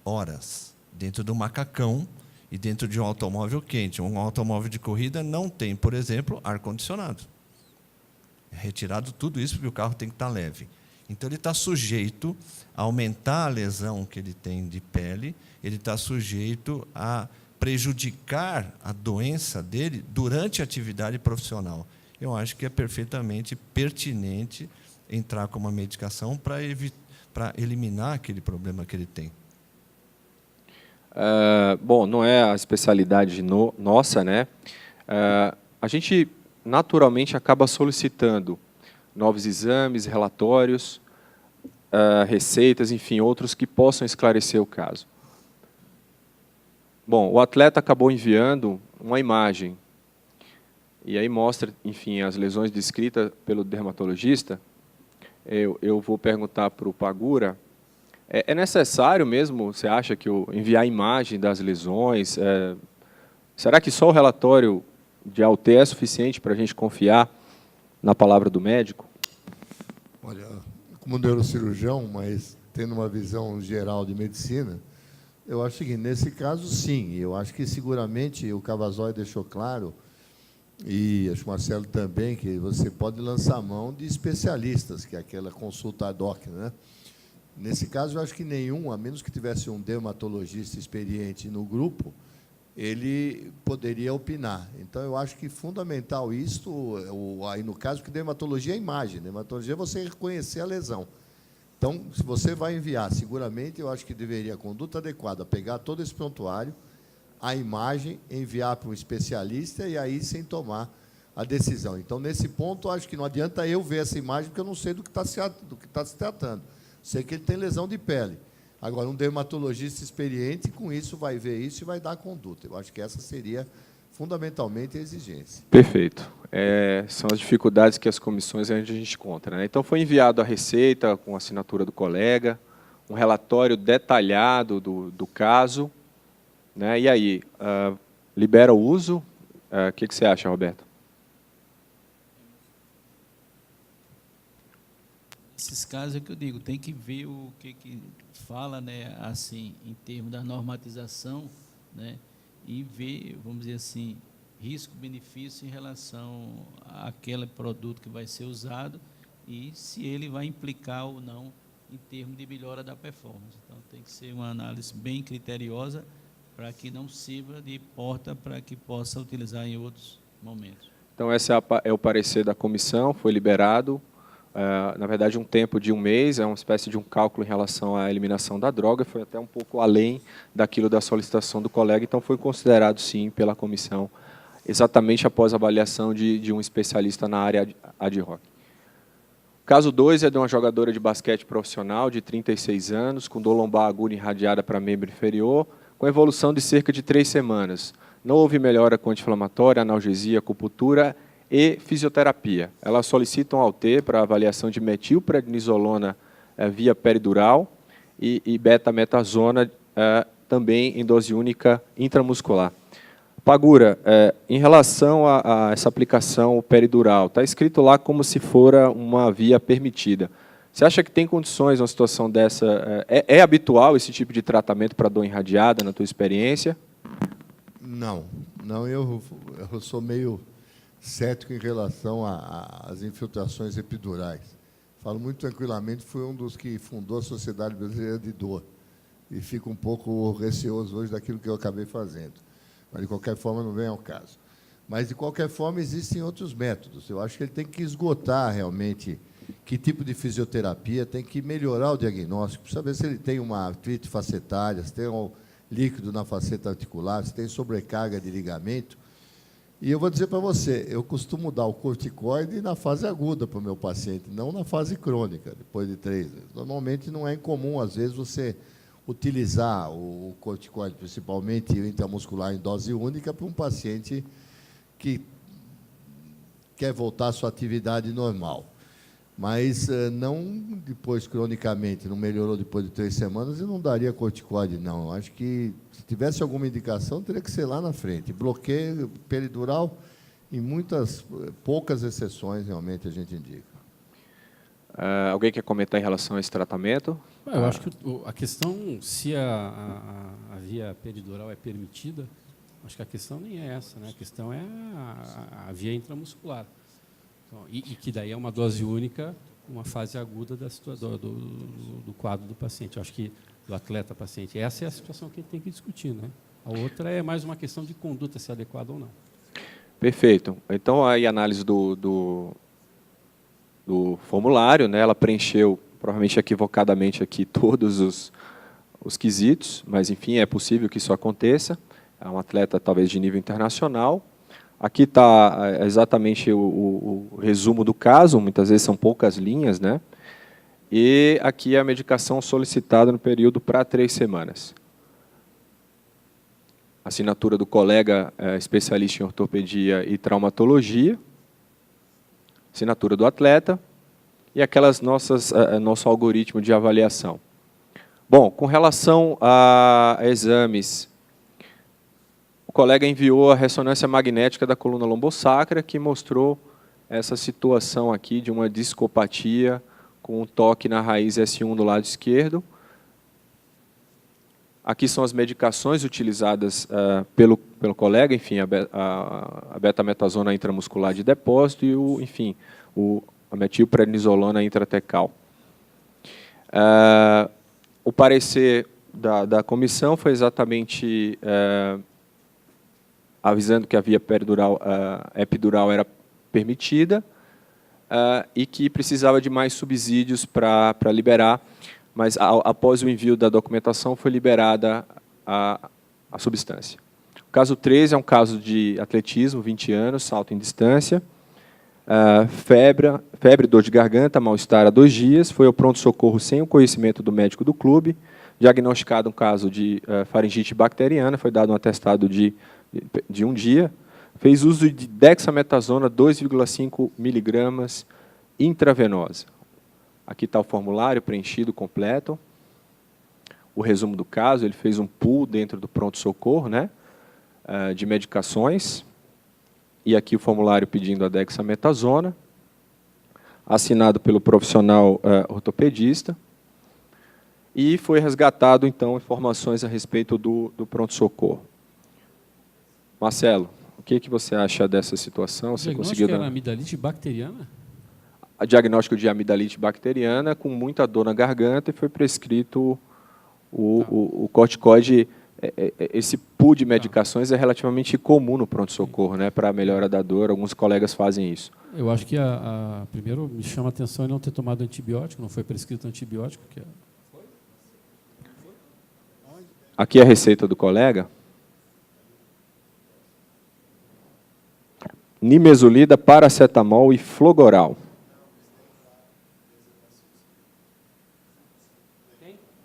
horas dentro do macacão e dentro de um automóvel quente, um automóvel de corrida não tem, por exemplo, ar-condicionado. É retirado tudo isso porque o carro tem que estar leve. Então, ele está sujeito a aumentar a lesão que ele tem de pele, ele está sujeito a prejudicar a doença dele durante a atividade profissional. Eu acho que é perfeitamente pertinente entrar com uma medicação para eliminar aquele problema que ele tem. Bom, não é a especialidade nossa, né? A gente, naturalmente, acaba solicitando novos exames, relatórios, receitas, enfim, outros que possam esclarecer o caso. Bom, o atleta acabou enviando uma imagem, e aí mostra, enfim, as lesões descritas pelo dermatologista. Eu vou perguntar para o Pagura, é necessário mesmo, você acha, que enviar a imagem das lesões? Será que só o relatório de AUT é suficiente para a gente confiar na palavra do médico? Olha, como neurocirurgião, mas tendo uma visão geral de medicina, eu acho que nesse caso, sim. Eu acho que seguramente o Cavazoy deixou claro, e acho que o Marcelo também, que você pode lançar a mão de especialistas, que é aquela consulta ad hoc, né? Nesse caso, eu acho que nenhum, a menos que tivesse um dermatologista experiente no grupo, ele poderia opinar. Então, eu acho que fundamental isto, aí no caso, que dermatologia é imagem. Dermatologia é você reconhecer a lesão. Então, se você vai enviar, seguramente, eu acho que deveria, a conduta adequada, pegar todo esse prontuário, a imagem, enviar para um especialista e aí sem tomar a decisão. Então, nesse ponto, acho que não adianta eu ver essa imagem, porque eu não sei do que está se tratando. Sei que ele tem lesão de pele. Agora, um dermatologista experiente, com isso, vai ver isso e vai dar a conduta. Eu acho que essa seria, fundamentalmente, a exigência. Perfeito. São as dificuldades que as comissões a gente encontra, né? Então, foi enviado a receita com a assinatura do colega, um relatório detalhado do caso, né? E aí, libera o uso? O que você acha, Roberto? Esses casos é que eu digo, tem que ver o que fala, né, assim, em termos da normatização, né, e ver, vamos dizer assim, risco-benefício em relação àquele produto que vai ser usado e se ele vai implicar ou não em termos de melhora da performance. Então, tem que ser uma análise bem criteriosa para que não sirva de porta para que possa utilizar em outros momentos. Então, esse é o parecer da comissão, foi liberado. Na verdade, um tempo de 1 mês, é uma espécie de um cálculo em relação à eliminação da droga, foi até um pouco além daquilo da solicitação do colega, então foi considerado, sim, pela comissão, exatamente após a avaliação de um especialista na área ad hoc. O caso 2 é de uma jogadora de basquete profissional de 36 anos, com dor lombar aguda irradiada para membro inferior, com evolução de cerca de 3 semanas. Não houve melhora com anti-inflamatória, analgesia, acupuntura e fisioterapia. Ela solicita um ALT para avaliação de metilprednisolona via peridural e betametasona também em dose única intramuscular. Pagura, em relação a essa aplicação peridural, está escrito lá como se fora uma via permitida. Você acha que tem condições, uma situação dessa? É habitual esse tipo de tratamento para dor irradiada, na tua experiência? Não, eu sou meio cético em relação às infiltrações epidurais. Falo muito tranquilamente, fui um dos que fundou a Sociedade Brasileira de Dor e fico um pouco receoso hoje daquilo que eu acabei fazendo. Mas, de qualquer forma, não vem ao caso. Mas, de qualquer forma, existem outros métodos. Eu acho que ele tem que esgotar, realmente, que tipo de fisioterapia, tem que melhorar o diagnóstico, para saber se ele tem uma artrite facetária, se tem um líquido na faceta articular, se tem sobrecarga de ligamento. E eu vou dizer para você, eu costumo dar o corticoide na fase aguda para o meu paciente, não na fase crônica, depois de 3 meses. Normalmente não é incomum, às vezes, você utilizar o corticoide, principalmente o intramuscular em dose única, para um paciente que quer voltar à sua atividade normal. Mas não depois, cronicamente, não melhorou depois de 3 semanas, eu não daria corticoide, não. Eu acho que, se tivesse alguma indicação, teria que ser lá na frente. Bloqueio peridural, em poucas exceções, realmente, a gente indica. Alguém quer comentar em relação a esse tratamento? Eu acho que a questão, se a via peridural é permitida, acho que a questão nem é essa, né? A questão é a via intramuscular. Então, e que daí é uma dose única, uma fase aguda do quadro do paciente. Eu acho que do atleta-paciente. Essa é a situação que a gente tem que discutir, né? A outra é mais uma questão de conduta, se é adequada ou não. Perfeito. Então, aí a análise do formulário, né? Ela preencheu, provavelmente equivocadamente, aqui todos os quesitos, mas, enfim, é possível que isso aconteça. É um atleta, talvez, de nível internacional. Aqui está exatamente o resumo do caso, muitas vezes são poucas linhas, né? E aqui a medicação solicitada no período para 3 semanas. Assinatura do colega especialista em ortopedia e traumatologia, assinatura do atleta e aquelas nosso algoritmo de avaliação. Bom, com relação a exames, o colega enviou a ressonância magnética da coluna lombosacra, que mostrou essa situação aqui de uma discopatia com um toque na raiz S1 do lado esquerdo. Aqui são as medicações utilizadas pelo colega, enfim, a betametasona intramuscular de depósito e a metilprednisolona intratecal. O parecer da comissão foi exatamente avisando que a via epidural era permitida, e que precisava de mais subsídios para liberar, mas após o envio da documentação foi liberada a substância. O caso 13 é um caso de atletismo, 20 anos, salto em distância, febre, dor de garganta, mal-estar há 2 dias, foi ao pronto-socorro sem o conhecimento do médico do clube, diagnosticado um caso de faringite bacteriana, foi dado um atestado de 1 dia, fez uso de dexametasona 2,5 miligramas intravenosa. Aqui está o formulário preenchido completo, o resumo do caso, ele fez um pool dentro do pronto-socorro, né, de medicações, e aqui o formulário pedindo a dexametasona, assinado pelo profissional ortopedista, e foi resgatado, então, informações a respeito do pronto-socorro. Marcelo, o que você acha dessa situação? Você conseguiu era amidalite bacteriana? A diagnóstico de amidalite bacteriana, com muita dor na garganta, e foi prescrito o corticoide. Esse pool de medicações é relativamente comum no pronto-socorro, né, para a melhora da dor. Alguns colegas fazem isso. Eu acho que, primeiro, me chama a atenção ele não ter tomado antibiótico, não foi prescrito antibiótico. Aqui é a receita do colega. Nimesulida, paracetamol e flogoral.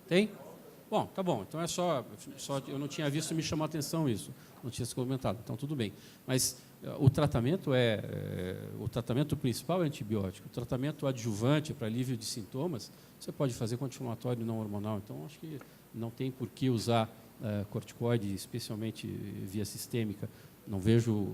Tem? Bom, tá bom. Então é só eu não tinha visto e me chamou a atenção isso. Não tinha se comentado. Então tudo bem. Mas o tratamento o tratamento principal é antibiótico. O tratamento adjuvante para alívio de sintomas, você pode fazer continuatório não hormonal. Então acho que não tem por que usar corticoide, especialmente via sistêmica. Não vejo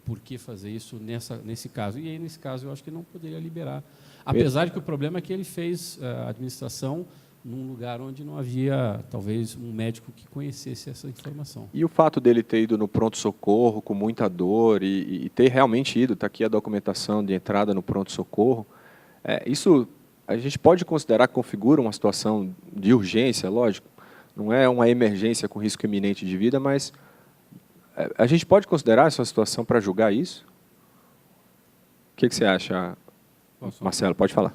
por que fazer isso nesse caso. E aí, nesse caso, eu acho que não poderia liberar. Apesar de que o problema é que ele fez a administração num lugar onde não havia, talvez, um médico que conhecesse essa informação. E o fato dele ter ido no pronto-socorro com muita dor e ter realmente ido, está aqui a documentação de entrada no pronto-socorro, isso a gente pode considerar que configura uma situação de urgência, lógico, não é uma emergência com risco iminente de vida, mas a gente pode considerar essa situação para julgar isso? O que você acha, Marcelo? Pode falar.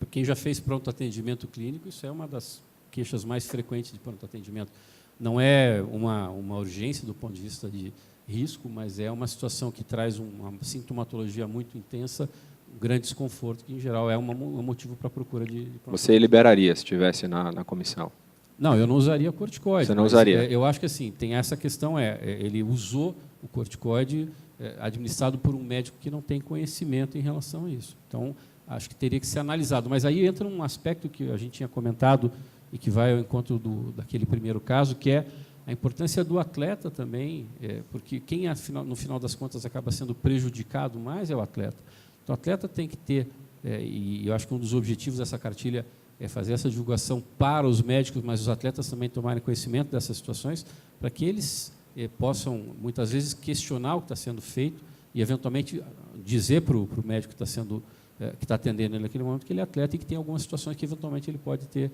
Quem já fez pronto atendimento clínico, isso é uma das queixas mais frequentes de pronto atendimento. Não é uma urgência do ponto de vista de risco, mas é uma situação que traz uma sintomatologia muito intensa, um grande desconforto, que, em geral, é um motivo para a procura de pronto. Você liberaria se estivesse na comissão? Não, eu não usaria corticoide. Você não usaria? Eu acho que assim, tem essa questão, ele usou o corticoide administrado por um médico que não tem conhecimento em relação a isso. Então, acho que teria que ser analisado. Mas aí entra um aspecto que a gente tinha comentado e que vai ao encontro daquele primeiro caso, que é a importância do atleta também, porque quem, no final das contas, acaba sendo prejudicado mais é o atleta. Então, o atleta tem que ter, e eu acho que um dos objetivos dessa cartilha é fazer essa divulgação para os médicos, mas os atletas também tomarem conhecimento dessas situações, para que eles possam, muitas vezes, questionar o que está sendo feito e, eventualmente, dizer para o médico que está atendendo ele naquele momento que ele é atleta e que tem algumas situações que, eventualmente, ele pode ter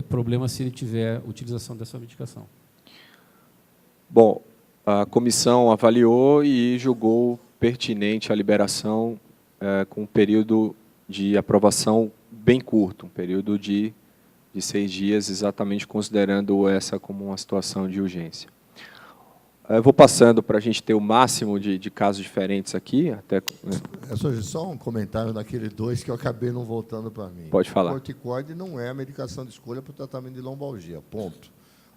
problemas se ele tiver utilização dessa medicação. Bom, a comissão avaliou e julgou pertinente a liberação com um período de aprovação bem curto, um período de 6 dias, exatamente considerando essa como uma situação de urgência. Eu vou passando para a gente ter o máximo de casos diferentes aqui. Só um comentário daquele 2 que eu acabei não voltando para mim. Pode falar. O corticoide não é a medicação de escolha para o tratamento de lombalgia, ponto.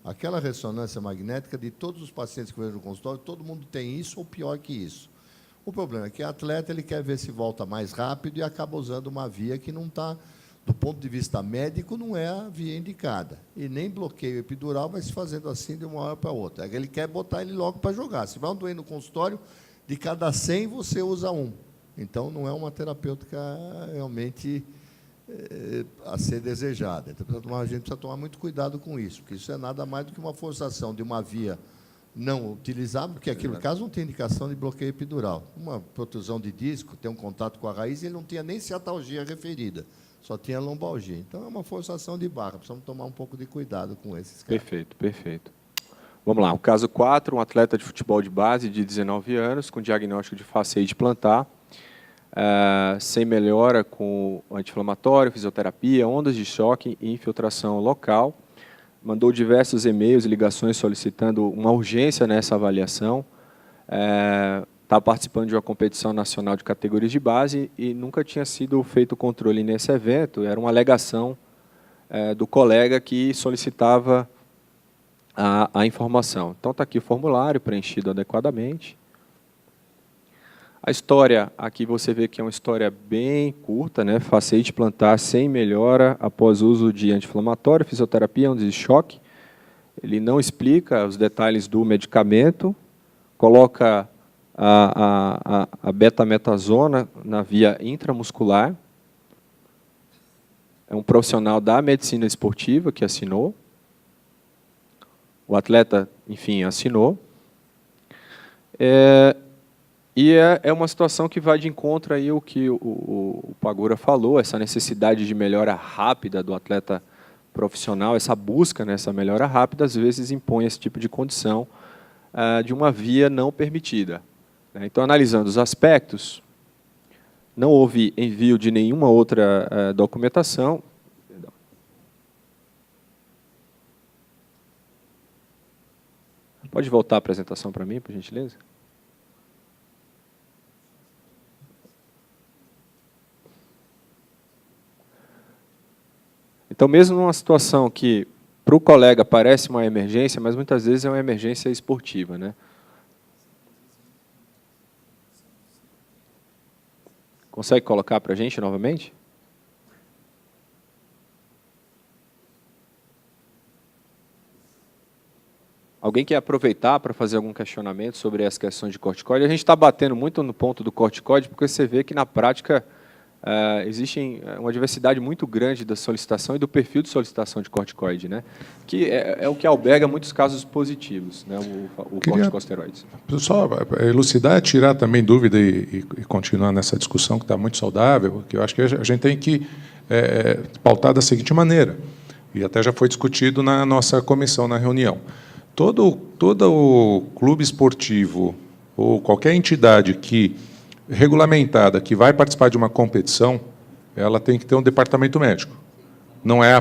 Aquela ressonância magnética de todos os pacientes que eu vejo no consultório, todo mundo tem isso ou pior que isso. O problema é que o atleta ele quer ver se volta mais rápido e acaba usando uma via que não está, do ponto de vista médico, não é a via indicada. E nem bloqueio epidural vai se fazendo assim de uma hora para outra. Ele quer botar ele logo para jogar. Se vai um doente no consultório, de cada 100 você usa 1. Então, não é uma terapêutica realmente a ser desejada. Então, a gente precisa tomar muito cuidado com isso, porque isso é nada mais do que uma forçação de uma via não utilizável, porque aquele caso não tem indicação de bloqueio epidural. Uma protusão de disco, tem um contato com a raiz, ele não tinha nem ciatalgia referida, só tinha lombalgia. Então, é uma forçação de barra, precisamos tomar um pouco de cuidado com esses casos. Perfeito, perfeito. Vamos lá, o caso 4, um atleta de futebol de base de 19 anos, com diagnóstico de faceite plantar, sem melhora com anti-inflamatório, fisioterapia, ondas de choque e infiltração local. Mandou diversos e-mails e ligações solicitando uma urgência nessa avaliação. Está participando de uma competição nacional de categorias de base e nunca tinha sido feito o controle nesse evento. Era uma alegação do colega que solicitava a informação. Então, está aqui o formulário preenchido adequadamente. A história, aqui você vê que é uma história bem curta, né? Fasciite plantar sem melhora após uso de anti-inflamatório, fisioterapia, ondas de choque. Ele não explica os detalhes do medicamento, coloca a betametasona na via intramuscular. É um profissional da medicina esportiva que assinou. O atleta, enfim, assinou. E é uma situação que vai de encontro aí o que o Pagura falou, essa necessidade de melhora rápida do atleta profissional, essa busca nessa melhora rápida, às vezes impõe esse tipo de condição de uma via não permitida. Então, analisando os aspectos, não houve envio de nenhuma outra documentação. Pode voltar a apresentação para mim, por gentileza? Então, mesmo numa situação que para o colega parece uma emergência, mas muitas vezes é uma emergência esportiva, né? Consegue colocar para a gente novamente? Alguém quer aproveitar para fazer algum questionamento sobre as questões de corticoide? A gente está batendo muito no ponto do corticoide, porque você vê que, na prática, existe uma diversidade muito grande da solicitação e do perfil de solicitação de corticoide, né? Que é o que alberga muitos casos positivos, né? O corticosteroides. Só elucidar, tirar também dúvida e continuar nessa discussão que está muito saudável, que eu acho que a gente tem que pautar da seguinte maneira, e até já foi discutido na nossa comissão, na reunião. Todo o clube esportivo ou qualquer entidade que regulamentada que vai participar de uma competição, ela tem que ter um departamento médico. Não é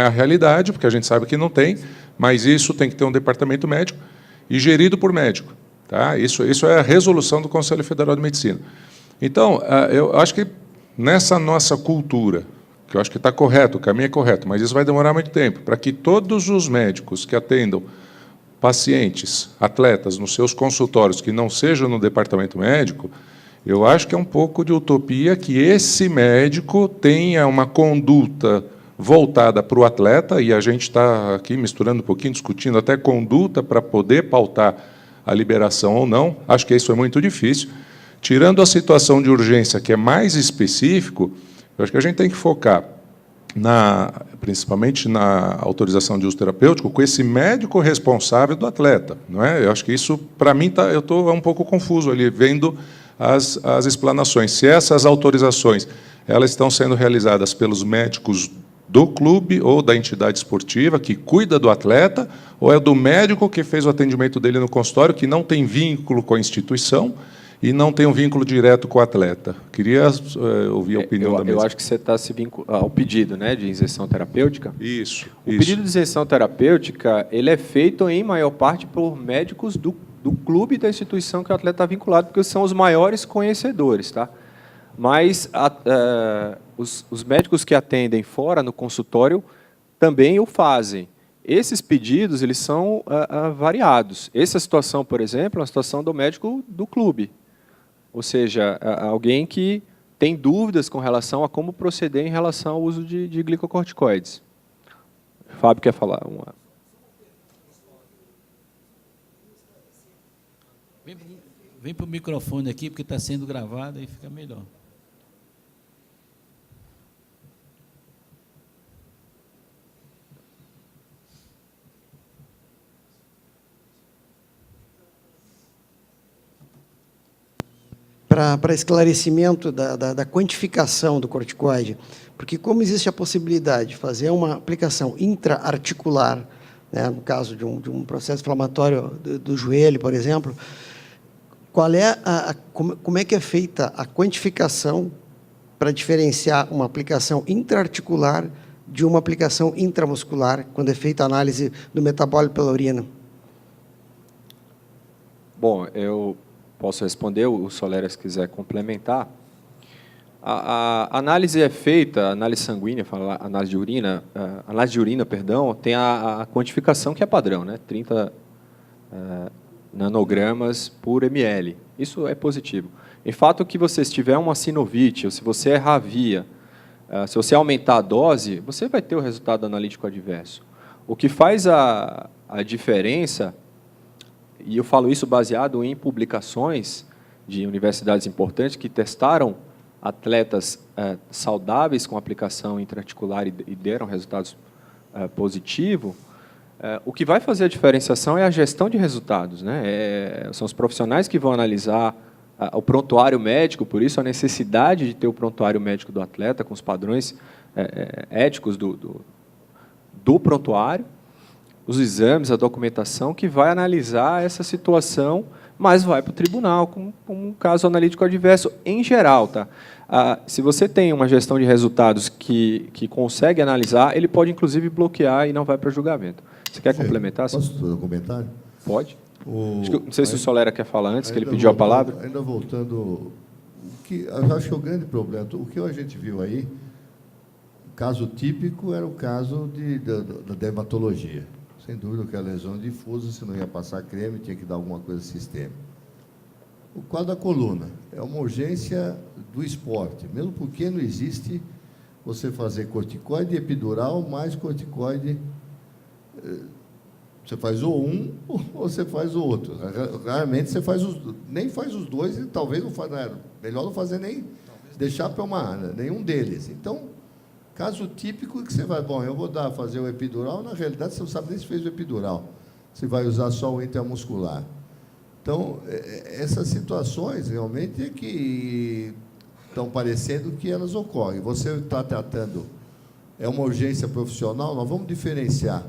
a realidade, porque a gente sabe que não tem, mas isso tem que ter um departamento médico e gerido por médico. Tá? Isso é a resolução do Conselho Federal de Medicina. Então, eu acho que nessa nossa cultura, que eu acho que está correto, o caminho é correto, mas isso vai demorar muito tempo, para que todos os médicos que atendam pacientes, atletas, nos seus consultórios, que não sejam no departamento médico, eu acho que é um pouco de utopia que esse médico tenha uma conduta voltada para o atleta, e a gente está aqui misturando um pouquinho, discutindo até conduta para poder pautar a liberação ou não. Acho que isso é muito difícil. Tirando a situação de urgência, que é mais específico, eu acho que a gente tem que focar, principalmente na autorização de uso terapêutico, com esse médico responsável do atleta. Não é? Eu acho que isso, para mim, eu estou um pouco confuso ali, vendo as explanações. Se essas autorizações elas estão sendo realizadas pelos médicos do clube ou da entidade esportiva que cuida do atleta, ou é do médico que fez o atendimento dele no consultório, que não tem vínculo com a instituição e não tem um vínculo direto com o atleta. Queria ouvir a opinião da mesa. Eu acho que você está se vinculando ao pedido, né, de isenção terapêutica. Isso. O pedido de isenção terapêutica ele é feito, em maior parte, por médicos do clube e da instituição que o atleta está vinculado, porque são os maiores conhecedores. Tá? Mas os médicos que atendem fora, no consultório, também o fazem. Esses pedidos eles são variados. Essa situação, por exemplo, é uma situação do médico do clube. Ou seja, alguém que tem dúvidas com relação a como proceder em relação ao uso de glicocorticoides. O Fábio quer falar. Vem para o microfone aqui, porque está sendo gravado e fica melhor. Para esclarecimento da quantificação do corticoide, porque como existe a possibilidade de fazer uma aplicação intraarticular, né, no caso de um processo inflamatório do joelho, por exemplo, qual é como é que é feita a quantificação para diferenciar uma aplicação intraarticular de uma aplicação intramuscular, quando é feita a análise do metabólito pela urina? Bom, eu posso responder, o Solera, se quiser complementar. A análise é feita, a análise sanguínea, análise de urina, perdão, tem a quantificação que é padrão, né? 30 nanogramas por ml. Isso é positivo. Em fato, que você tiver uma sinovite, ou se você errar a via, se você aumentar a dose, você vai ter o resultado analítico adverso. O que faz a diferença, e eu falo isso baseado em publicações de universidades importantes que testaram atletas saudáveis com aplicação intraarticular e deram resultados positivos, o que vai fazer a diferenciação é a gestão de resultados, né? São os profissionais que vão analisar o prontuário médico, por isso a necessidade de ter o prontuário médico do atleta com os padrões éticos do prontuário, os exames, a documentação, que vai analisar essa situação, mas vai para o tribunal com um caso analítico adverso em geral. Tá? Se você tem uma gestão de resultados que consegue analisar, ele pode, inclusive, bloquear e não vai para julgamento. Você quer complementar? Posso fazer um comentário? Pode. Não sei se o Solera quer falar antes, que ele pediu a palavra. Ainda voltando, eu acho que o grande problema, o que a gente viu aí, o caso típico era o caso da dermatologia. Sem dúvida que a lesão difusa, se não ia passar creme, tinha que dar alguma coisa sistêmica. O quadro da coluna é uma urgência do esporte, mesmo porque não existe você fazer corticoide epidural mais corticoide. Você faz ou um ou você faz o outro. Raramente você nem faz os dois e talvez não faça. Melhor não fazer nem deixar para nenhum deles. Então, caso típico que você vai, bom, eu vou fazer o epidural, na realidade você não sabe nem se fez o epidural. Você vai usar só o intramuscular. Então, essas situações realmente é que estão parecendo que elas ocorrem. Você está tratando, é uma urgência profissional, nós vamos diferenciar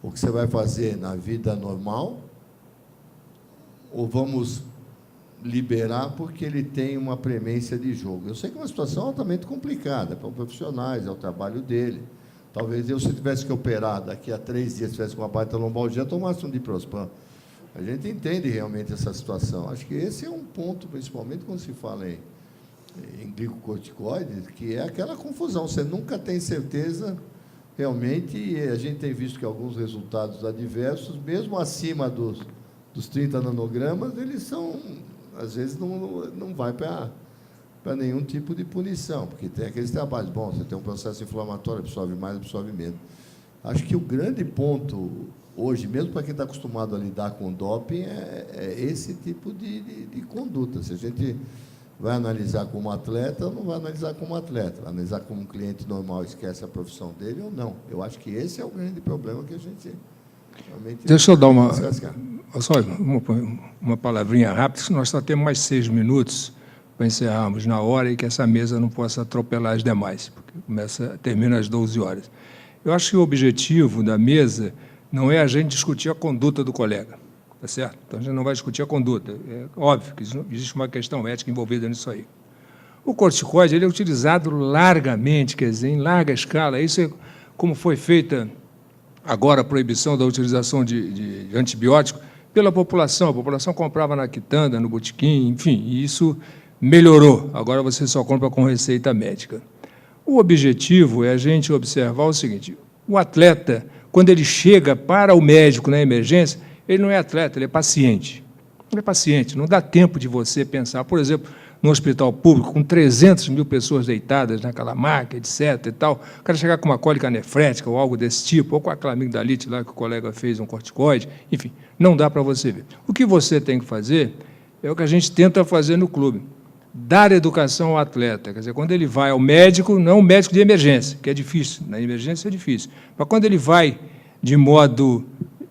o que você vai fazer na vida normal ou vamos liberar porque ele tem uma premência de jogo. Eu sei que é uma situação altamente complicada para os profissionais, é o trabalho dele. Talvez eu, se tivesse que operar daqui a 3 dias, tivesse com uma baita lombalgia, tomasse um diprospan. A gente entende realmente essa situação. Acho que esse é um ponto, principalmente quando se fala em glicocorticoides, que é aquela confusão. Você nunca tem certeza, realmente, e a gente tem visto que alguns resultados adversos, mesmo acima dos 30 nanogramas, eles são, às vezes, não vai para nenhum tipo de punição, porque tem aqueles trabalhos, bom, você tem um processo inflamatório, absorve mais, absorve menos. Acho que o grande ponto hoje, mesmo para quem está acostumado a lidar com doping, é esse tipo de conduta. Se a gente vai analisar como atleta ou não vai analisar como atleta, vai analisar como um cliente normal, esquece a profissão dele ou não. Eu acho que esse é o grande problema que a gente realmente... Deixa eu dar só uma palavrinha rápida, se nós só temos mais 6 minutos para encerrarmos na hora e que essa mesa não possa atropelar as demais, porque termina às 12 horas. Eu acho que o objetivo da mesa não é a gente discutir a conduta do colega, tá certo? Então, a gente não vai discutir a conduta. É óbvio que existe uma questão ética envolvida nisso aí. O corticoide ele é utilizado largamente, quer dizer, em larga escala. Isso é como foi feita agora a proibição da utilização de antibiótico pela população. A população comprava na quitanda, no botequim, enfim, e isso melhorou. Agora você só compra com receita médica. O objetivo é a gente observar o seguinte: o atleta, quando ele chega para o médico na emergência, ele não é atleta, ele é paciente. Ele é paciente, não dá tempo de você pensar, por exemplo, no hospital público, com 300 mil pessoas deitadas naquela maca, etc. e tal, o cara chegar com uma cólica nefrética ou algo desse tipo, ou com aquela amigdalite lá que o colega fez, um corticoide, enfim, não dá para você ver. O que você tem que fazer é o que a gente tenta fazer no clube: dar educação ao atleta. Quer dizer, quando ele vai ao médico, não o médico de emergência, que é difícil, na emergência é difícil, mas quando ele vai de modo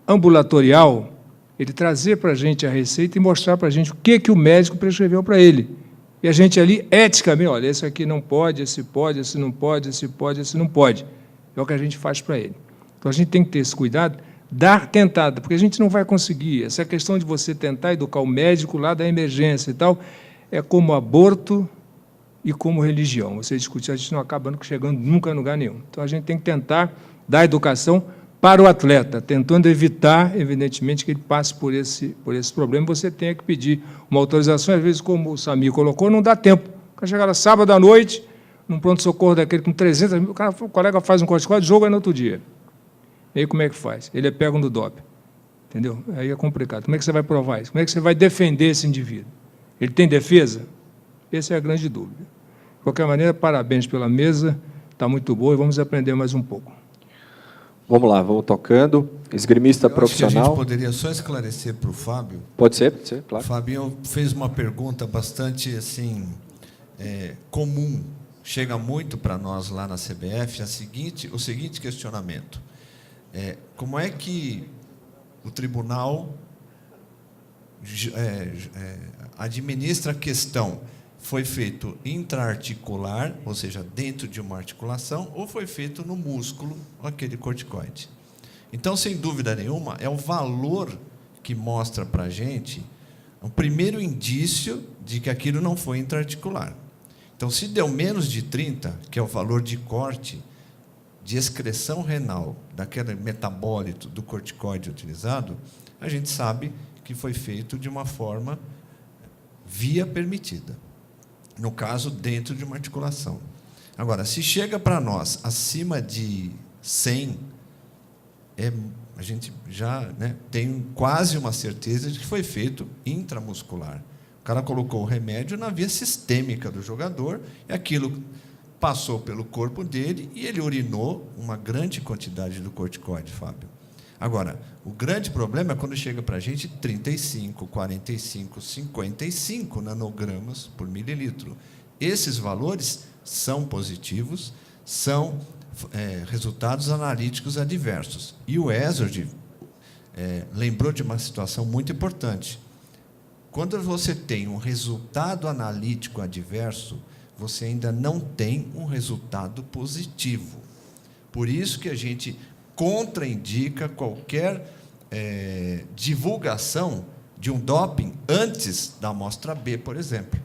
ambulatorial, ele trazer para a gente a receita e mostrar para a gente o que o médico prescreveu para ele. E a gente ali, eticamente, olha, esse aqui não pode, esse pode, esse não pode, esse pode, esse não pode. É o que a gente faz para ele. Então, a gente tem que ter esse cuidado tentar, porque a gente não vai conseguir. Essa questão de você tentar educar o médico lá da emergência e tal, é como aborto e como religião. Você discutir, a gente não acaba chegando nunca em lugar nenhum. Então, a gente tem que tentar dar educação para o atleta, tentando evitar, evidentemente, que ele passe por esse problema. Você tem que pedir uma autorização, às vezes, como o Samir colocou, não dá tempo. O cara chega lá sábado à noite, num pronto-socorro daquele com 300 mil, o colega faz um corticoide, jogo é no outro dia. E aí como é que faz? Ele é pego no doping. Entendeu? Aí é complicado. Como é que você vai provar isso? Como é que você vai defender esse indivíduo? Ele tem defesa? Essa é a grande dúvida. De qualquer maneira, parabéns pela mesa, está muito boa e vamos aprender mais um pouco. Vamos lá, vamos tocando. Esgrimista profissional. Acho que a gente poderia só esclarecer para o Fábio. Pode ser, claro. O Fabinho fez uma pergunta bastante assim, comum, chega muito para nós lá na CBF, o seguinte questionamento. Como é que o tribunal administra a questão? Foi feito intraarticular, ou seja, dentro de uma articulação, ou foi feito no músculo, aquele corticoide? Então, sem dúvida nenhuma, é o valor que mostra para a gente o primeiro indício de que aquilo não foi intraarticular. Então, se deu menos de 30, que é o valor de corte, de excreção renal, daquele metabólito do corticoide utilizado, a gente sabe que foi feito de uma forma via permitida. No caso, dentro de uma articulação. Agora, se chega para nós acima de 100, a gente já tem quase uma certeza de que foi feito intramuscular. O cara colocou o remédio na via sistêmica do jogador, e aquilo passou pelo corpo dele e ele urinou uma grande quantidade do corticoide, Fábio. Agora, o grande problema é quando chega para a gente 35, 45, 55 nanogramas por mililitro. Esses valores são positivos, são resultados analíticos adversos. E o Ezard lembrou de uma situação muito importante. Quando você tem um resultado analítico adverso, você ainda não tem um resultado positivo. Por isso que a gente contraindica qualquer divulgação de um doping antes da amostra B, por exemplo.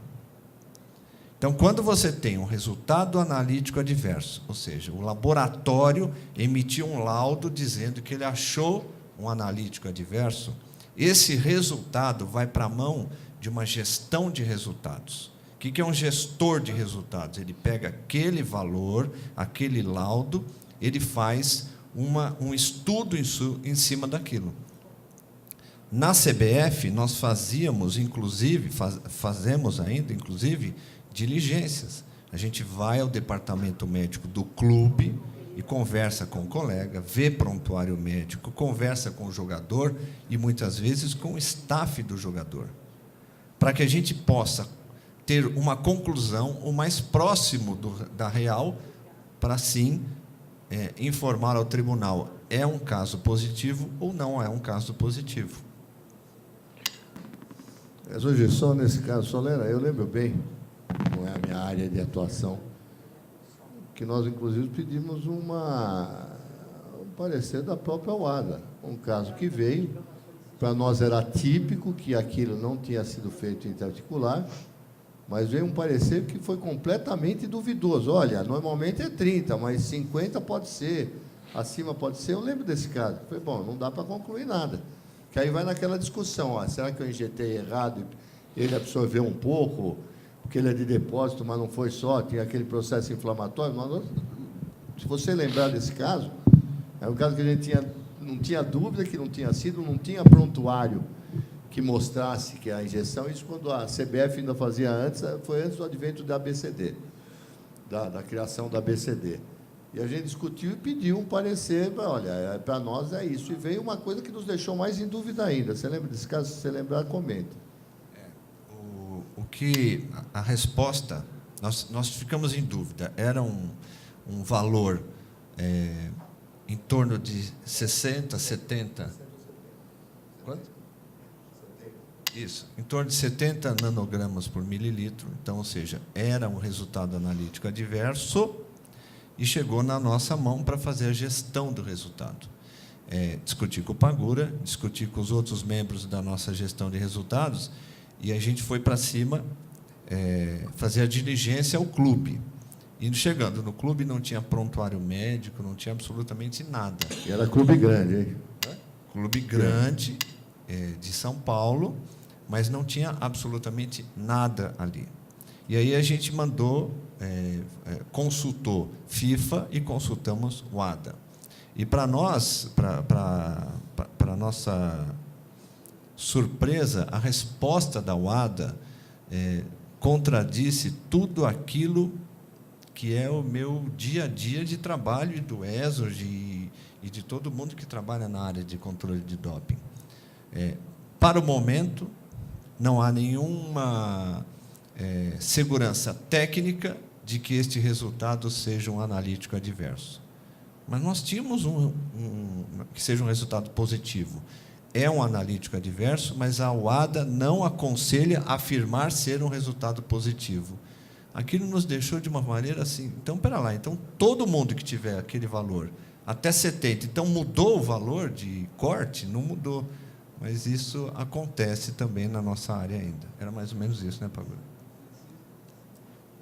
Então, quando você tem um resultado analítico adverso, ou seja, o laboratório emitiu um laudo dizendo que ele achou um analítico adverso, esse resultado vai para a mão de uma gestão de resultados. O que é um gestor de resultados? Ele pega aquele valor, aquele laudo, ele faz um estudo em cima daquilo. Na CBF, nós fazíamos, inclusive, fazemos ainda, inclusive, diligências. A gente vai ao departamento médico do clube e conversa com o colega, vê prontuário médico, conversa com o jogador e, muitas vezes, com o staff do jogador, para que a gente possa ter uma conclusão o mais próximo da real, para, sim, informar ao tribunal, é um caso positivo ou não é um caso positivo. Hoje, só nesse caso, Solera, eu lembro bem, não é a minha área de atuação, que nós, inclusive, pedimos um parecer da própria UADA. Um caso que veio, para nós era típico que aquilo não tinha sido feito interarticular, mas veio um parecer que foi completamente duvidoso. Olha, normalmente é 30, mas 50 pode ser, acima pode ser. Eu lembro desse caso. Foi bom, não dá para concluir nada. Que aí vai naquela discussão, será que eu injetei errado, ele absorveu um pouco, porque ele é de depósito, mas não foi só, tinha aquele processo inflamatório. Se você lembrar desse caso, é um caso que a gente não tinha dúvida que não tinha sido, não tinha prontuário que mostrasse que a injeção, isso quando a CBF ainda fazia antes, foi antes do advento da ABCD, da criação da ABCD. E a gente discutiu e pediu um parecer, olha, para nós é isso. E veio uma coisa que nos deixou mais em dúvida ainda. Você lembra desse caso? Se você lembrar, comenta. A resposta, nós ficamos em dúvida. Era um valor em torno de 60, 70... Quanto? Isso, em torno de 70 nanogramas por mililitro. Então, ou seja, era um resultado analítico adverso e chegou na nossa mão para fazer a gestão do resultado. discuti com o Pagura, discuti com os outros membros da nossa gestão de resultados, e a gente foi para cima fazer a diligência ao clube. E chegando no clube, não tinha prontuário médico, não tinha absolutamente nada. E era clube grande, hein? Clube grande, de São Paulo, mas não tinha absolutamente nada ali. E aí a gente mandou, consultou FIFA e consultamos o ADA. E para nós, para nossa surpresa, a resposta da UADA contradisse tudo aquilo que é o meu dia a dia de trabalho, e do ESOG e de todo mundo que trabalha na área de controle de doping. Para o momento, não há nenhuma segurança técnica de que este resultado seja um analítico adverso. Mas nós tínhamos que seja um resultado positivo. É um analítico adverso, mas a UADA não aconselha afirmar ser um resultado positivo. Aquilo nos deixou de uma maneira assim, então, espera lá, então todo mundo que tiver aquele valor, até 70, então mudou o valor de corte? Não mudou, mas isso acontece também na nossa área ainda. Era mais ou menos isso, né, Pagura?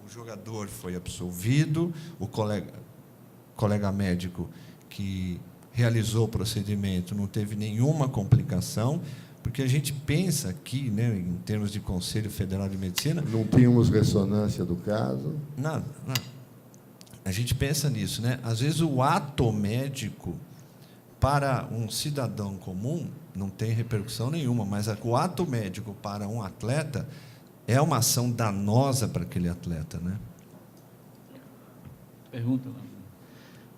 O jogador foi absolvido, o colega médico que realizou o procedimento não teve nenhuma complicação, porque a gente pensa aqui, né, em termos de Conselho Federal de Medicina... Não tínhamos ressonância do caso? Nada. A gente pensa nisso, né? Às vezes o ato médico, para um cidadão comum, não tem repercussão nenhuma, mas o ato médico para um atleta é uma ação danosa para aquele atleta, né? Pergunta lá.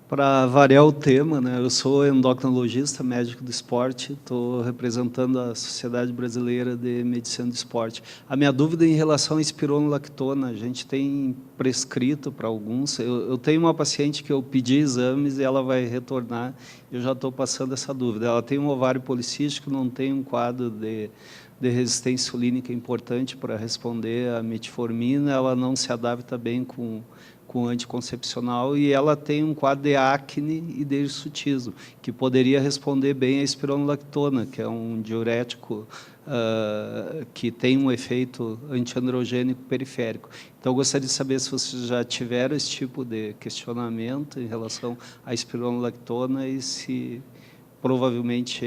Para variar o tema, né, eu sou endocrinologista, médico do esporte, estou representando a Sociedade Brasileira de Medicina do Esporte. A minha dúvida é em relação à espironolactona, a gente tem prescrito para alguns. Eu tenho uma paciente que eu pedi exames e ela vai retornar, eu já estou passando essa dúvida. Ela tem um ovário policístico, não tem um quadro de resistência insulínica importante para responder à metformina, ela não se adapta bem com anticoncepcional e ela tem um quadro de acne e de hirsutismo, que poderia responder bem à espironolactona, que é um diurético que tem um efeito antiandrogênico periférico. Então, eu gostaria de saber se vocês já tiveram esse tipo de questionamento em relação à espironolactona e se provavelmente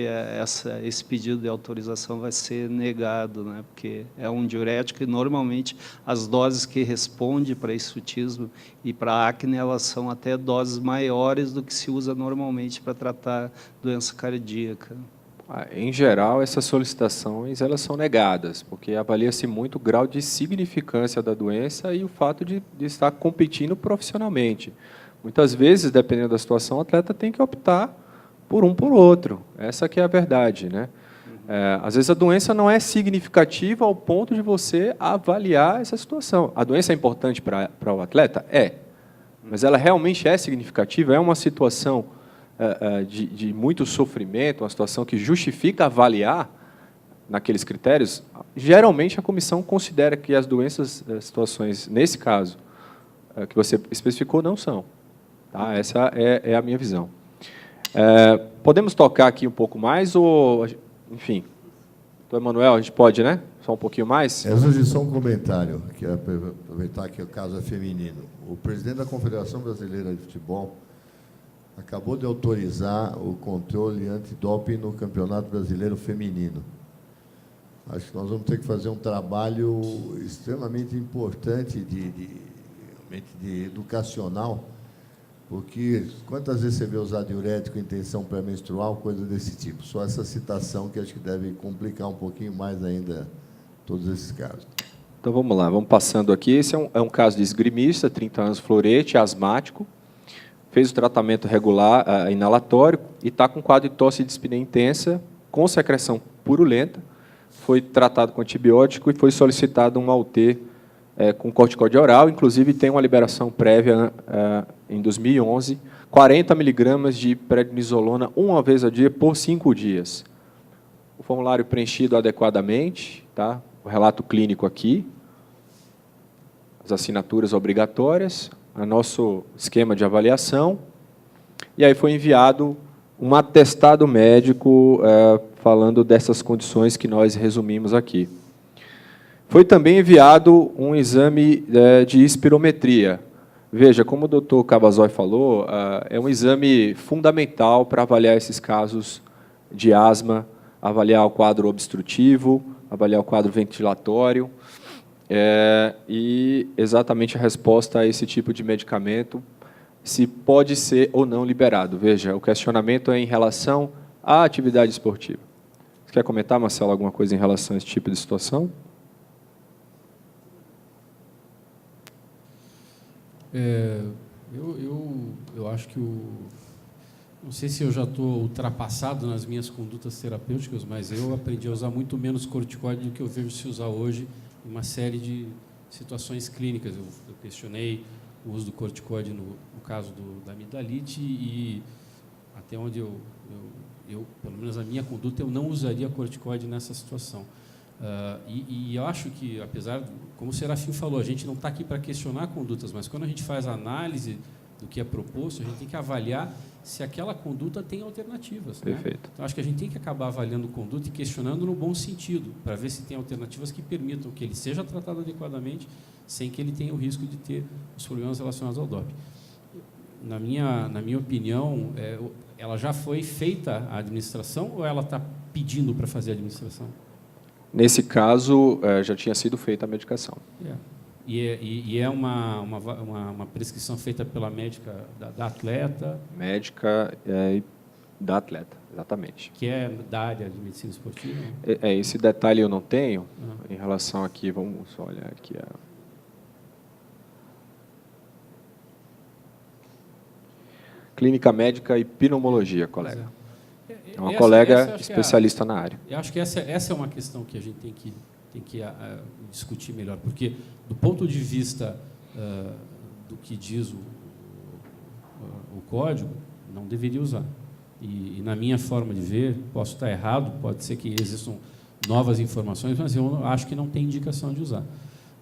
esse pedido de autorização vai ser negado, né? Porque é um diurético e, normalmente, as doses que responde para hirsutismo e para acne, elas são até doses maiores do que se usa normalmente para tratar doença cardíaca. Em geral, essas solicitações elas são negadas, porque avalia-se muito o grau de significância da doença e o fato de estar competindo profissionalmente. Muitas vezes, dependendo da situação, o atleta tem que optar por um por outro. Essa que é a verdade, né? Às vezes a doença não é significativa ao ponto de você avaliar essa situação. A doença é importante para o atleta? É. Mas ela realmente é significativa? É uma situação de muito sofrimento, uma situação que justifica avaliar naqueles critérios? Geralmente a comissão considera que as situações, nesse caso, que você especificou, não são. Tá? Essa é a minha visão. Podemos tocar aqui um pouco mais ou, enfim, doutor Emanuel, a gente pode, né? Só um pouquinho mais? Só um comentário, que é aproveitar que o caso é feminino. O presidente da Confederação Brasileira de Futebol acabou de autorizar o controle antidoping no Campeonato Brasileiro Feminino. Acho que nós vamos ter que fazer um trabalho extremamente importante de educacional, porque quantas vezes você vê usar diurético em tensão pré-menstrual, coisa desse tipo. Só essa citação que acho que deve complicar um pouquinho mais ainda todos esses casos. Então, vamos lá, vamos passando aqui. Esse é um caso de esgrimista, 30 anos, florete, asmático, fez o tratamento regular inalatório e está com quadro de tosse e dispneia intensa, com secreção purulenta, foi tratado com antibiótico e foi solicitado um AUT com corticóide oral, inclusive tem uma liberação prévia em 2011, 40 miligramas de prednisolona uma vez ao dia por 5 dias. O formulário preenchido adequadamente, tá? O relato clínico aqui, as assinaturas obrigatórias, o nosso esquema de avaliação, e aí foi enviado um atestado médico falando dessas condições que nós resumimos aqui. Foi também enviado um exame de espirometria. Veja, como o doutor Cabazói falou, é um exame fundamental para avaliar esses casos de asma, avaliar o quadro obstrutivo, avaliar o quadro ventilatório, e exatamente a resposta a esse tipo de medicamento, se pode ser ou não liberado. Veja, o questionamento é em relação à atividade esportiva. Você quer comentar, Marcelo, alguma coisa em relação a esse tipo de situação? Eu acho que não sei se eu já estou ultrapassado nas minhas condutas terapêuticas, mas eu aprendi a usar muito menos corticoide do que eu vejo se usar hoje em uma série de situações clínicas. Eu questionei o uso do corticoide no caso da amidalite e até onde eu, pelo menos a minha conduta, eu não usaria corticoide nessa situação. E eu acho que, apesar, como o Serafim falou, a gente não está aqui para questionar condutas, mas quando a gente faz a análise do que é proposto, a gente tem que avaliar se aquela conduta tem alternativas. Perfeito. Né? Então, acho que a gente tem que acabar avaliando conduta e questionando no bom sentido, para ver se tem alternativas que permitam que ele seja tratado adequadamente, sem que ele tenha o risco de ter os problemas relacionados ao doping. Na minha opinião, ela já foi feita a administração ou ela está pedindo para fazer a administração? Nesse caso, já tinha sido feita a medicação. E é uma prescrição feita pela médica da atleta? Médica da atleta, exatamente. Que é da área de medicina esportiva? Esse detalhe eu não tenho. Em relação aqui, vamos olhar aqui. Clínica médica e pneumologia, colega. É uma colega especialista na área. Eu acho que essa é uma questão que a gente tem que discutir melhor, porque, do ponto de vista do que diz o código, não deveria usar. E, na minha forma de ver, posso estar errado, pode ser que existam novas informações, mas eu acho que não tem indicação de usar.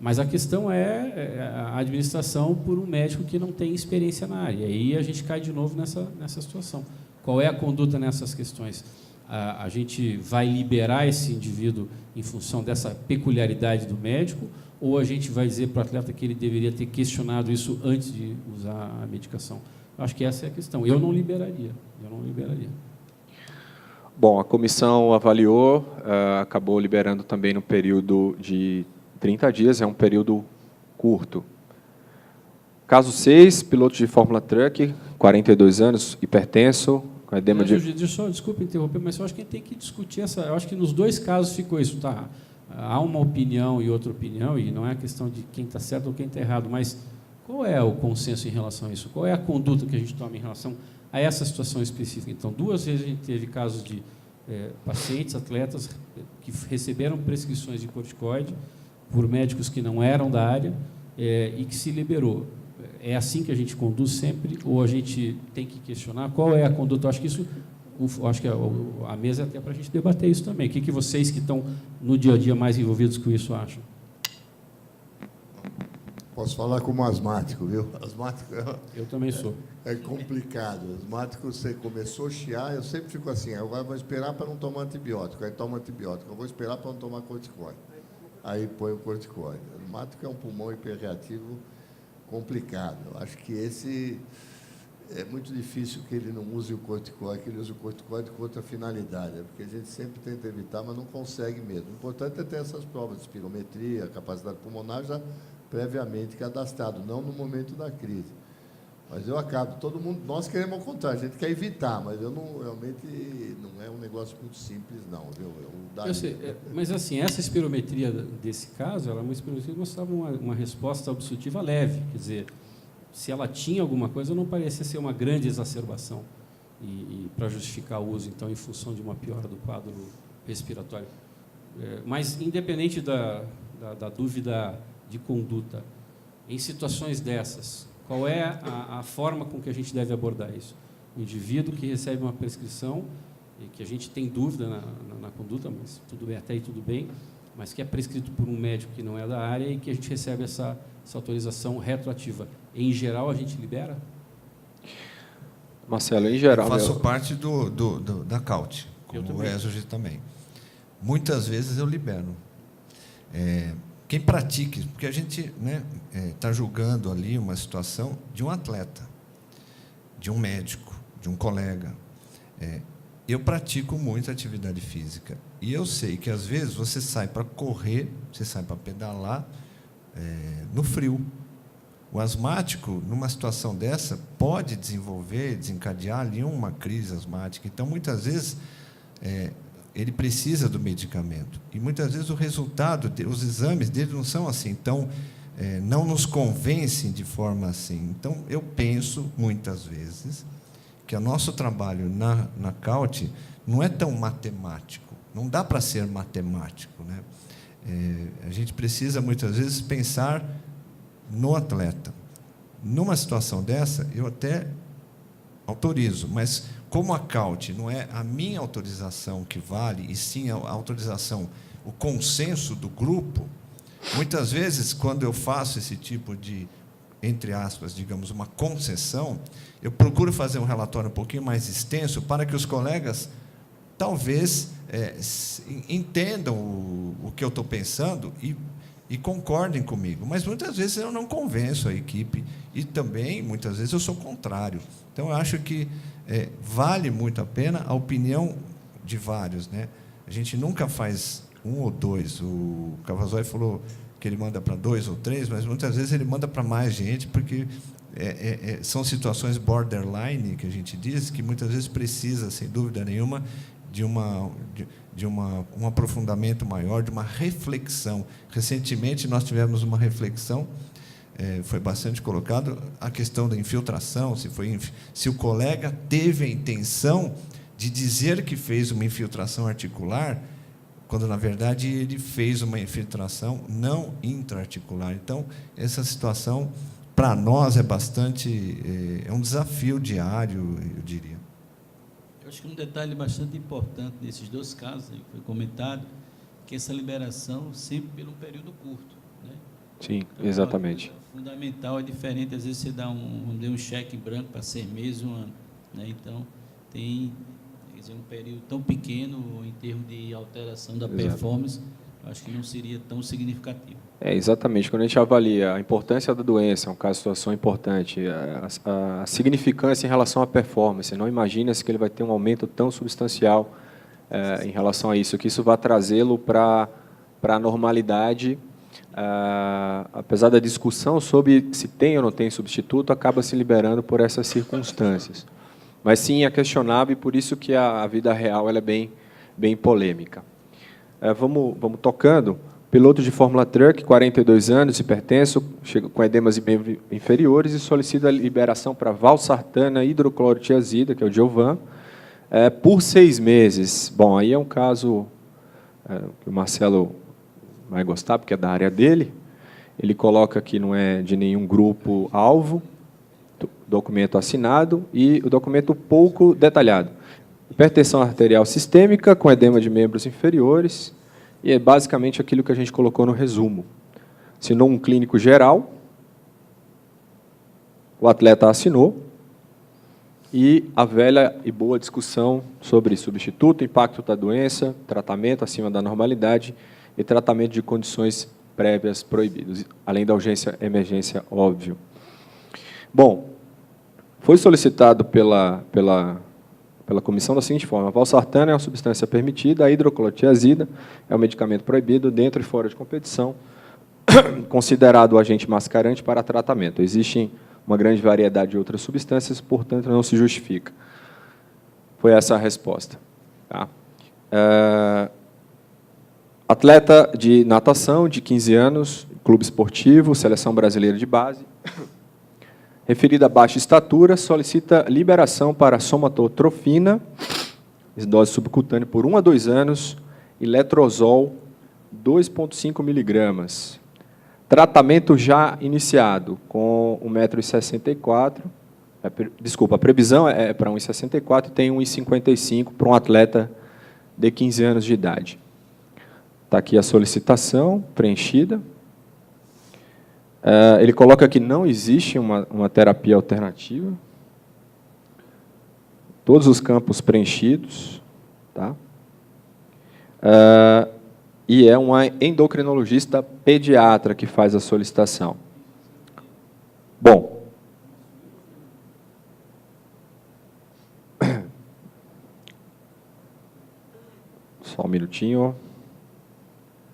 Mas a questão é a administração por um médico que não tem experiência na área. E aí a gente cai de novo nessa situação. Qual é a conduta nessas questões? A gente vai liberar esse indivíduo em função dessa peculiaridade do médico, ou a gente vai dizer para o atleta que ele deveria ter questionado isso antes de usar a medicação? Acho que essa é a questão. Eu não liberaria. Bom, a comissão avaliou, acabou liberando também no período de 30 dias, é um período curto. Caso 6, piloto de Fórmula Truck, 42 anos, hipertenso, com edema de... Desculpa interromper, mas eu acho que a gente tem que discutir essa... Eu acho que nos dois casos ficou isso, tá? Há uma opinião e outra opinião, e não é a questão de quem está certo ou quem está errado, mas qual é o consenso em relação a isso? Qual é a conduta que a gente toma em relação a essa situação específica? Então, 2 vezes a gente teve casos de pacientes, atletas, que receberam prescrições de corticoide por médicos que não eram da área e que se liberou. É assim que a gente conduz sempre, ou a gente tem que questionar qual é a conduta? Eu acho que isso, acho que a mesa é até para a gente debater isso também. O que vocês que estão no dia a dia mais envolvidos com isso acham? Posso falar como asmático, viu? Asmático eu também sou. É complicado. Asmático, você começou a chiar, eu sempre fico assim, agora vou esperar para não tomar antibiótico, aí toma antibiótico, eu vou esperar para não tomar corticoide. Aí põe o corticoide. Asmático é um pulmão hiperreativo complicado. Eu acho que esse é muito difícil que ele não use o corticoide, que ele use o corticoide com outra finalidade, porque a gente sempre tenta evitar, mas não consegue mesmo. O importante é ter essas provas de espirometria, capacidade pulmonar já previamente cadastrado, não no momento da crise. Mas eu acabo, todo mundo, nós queremos ao contrário, a gente quer evitar, mas eu não, realmente não é um negócio muito simples, não, viu? Eu sei, mas assim, essa espirometria desse caso, ela é uma espirometria que mostrava uma resposta obstrutiva leve, quer dizer, se ela tinha alguma coisa, não parecia ser uma grande exacerbação e para justificar o uso, então, em função de uma piora do quadro respiratório. Mas, independente da dúvida de conduta, em situações dessas, qual é a forma com que a gente deve abordar isso? O indivíduo que recebe uma prescrição, e que a gente tem dúvida na conduta, mas tudo bem, até aí tudo bem, mas que é prescrito por um médico que não é da área e que a gente recebe essa autorização retroativa. Em geral, a gente libera? Marcelo, em geral... Eu faço parte da CAUT, como o Ezio também. Muitas vezes eu libero. Quem pratique, porque a gente está julgando ali uma situação de um atleta, de um médico, de um colega. Eu pratico muita atividade física e eu sei que, às vezes, você sai para correr, você sai para pedalar no frio. O asmático, numa situação dessa, pode desencadear ali uma crise asmática. Então, muitas vezes, ele precisa do medicamento. E, muitas vezes, o resultado, os exames dele não são assim. Então, não nos convencem de forma assim. Então, eu penso, muitas vezes, que o nosso trabalho na CAUT não é tão matemático. Não dá para ser matemático, né? A gente precisa, muitas vezes, pensar no atleta. Numa situação dessa, eu até autorizo, mas como a CAUT não é a minha autorização que vale, e sim a autorização, o consenso do grupo, muitas vezes, quando eu faço esse tipo de, entre aspas, digamos, uma concessão, eu procuro fazer um relatório um pouquinho mais extenso para que os colegas, talvez, entendam o que eu estou pensando e concordem comigo. Mas, muitas vezes, eu não convenço a equipe e, também, muitas vezes, eu sou contrário. Então, eu acho que vale muito a pena a opinião de vários, né? A gente nunca faz um ou dois. O Cavazoli falou que ele manda para 2 ou 3, mas, muitas vezes, ele manda para mais gente, porque são situações borderline, que a gente diz, que, muitas vezes, precisa, sem dúvida nenhuma, de um aprofundamento maior, de uma reflexão. Recentemente, nós tivemos uma reflexão, foi bastante colocado, a questão da infiltração, se o colega teve a intenção de dizer que fez uma infiltração articular, quando, na verdade, ele fez uma infiltração não intraarticular. Então, essa situação, para nós, é um desafio diário, eu diria. Eu acho que um detalhe bastante importante nesses dois casos, que foi comentado, que essa liberação sempre pelo período curto, né? Sim, então, exatamente. Fundamental é diferente, às vezes você dá um cheque em branco para 6 meses, 1 ano, né? Então, tem, quer dizer, um período tão pequeno em termos de alteração da performance, acho que não seria tão significativo. Exatamente. Quando a gente avalia a importância da doença, um caso de situação importante, a significância em relação à performance, não imagina-se que ele vai ter um aumento tão substancial em relação a isso, que isso vai trazê-lo para a normalidade. Apesar da discussão sobre se tem ou não tem substituto, acaba se liberando por essas circunstâncias. Mas, sim, é questionável, e por isso que a vida real ela é bem polêmica. Vamos tocando. Piloto de Fórmula Truck, 42 anos, hipertenso, chega com edemas e membros inferiores e solicita a liberação para valsartana hidroclorotiazida, que é o Diovan, por 6 meses. Bom, aí é um caso que o Marcelo vai gostar, porque é da área dele. Ele coloca que não é de nenhum grupo-alvo, documento assinado e o documento pouco detalhado. Hipertensão arterial sistêmica com edema de membros inferiores, e é basicamente aquilo que a gente colocou no resumo. Assinou um clínico geral, o atleta assinou, e a velha e boa discussão sobre substituto, impacto da doença, tratamento acima da normalidade e tratamento de condições prévias proibidas, além da urgência e emergência, óbvio. Bom, foi solicitado pela comissão da seguinte forma: a valsartana é uma substância permitida, a hidroclorotiazida é um medicamento proibido dentro e fora de competição, considerado o agente mascarante para tratamento. Existem uma grande variedade de outras substâncias, portanto, não se justifica. Foi essa a resposta. Tá? Atleta de natação, de 15 anos, clube esportivo, seleção brasileira de base, referida a baixa estatura, solicita liberação para somatotrofina, dose subcutânea por 1 a 2 anos, e letrozol, 2,5 miligramas. Tratamento já iniciado, com 1,64 m. Desculpa, a previsão é para 1,64 e tem 1,55 para um atleta de 15 anos de idade. Está aqui a solicitação preenchida. Ele coloca que não existe uma terapia alternativa. todos os campos preenchidos, tá? E é uma endocrinologista pediatra que faz a solicitação. Bom, só um minutinho.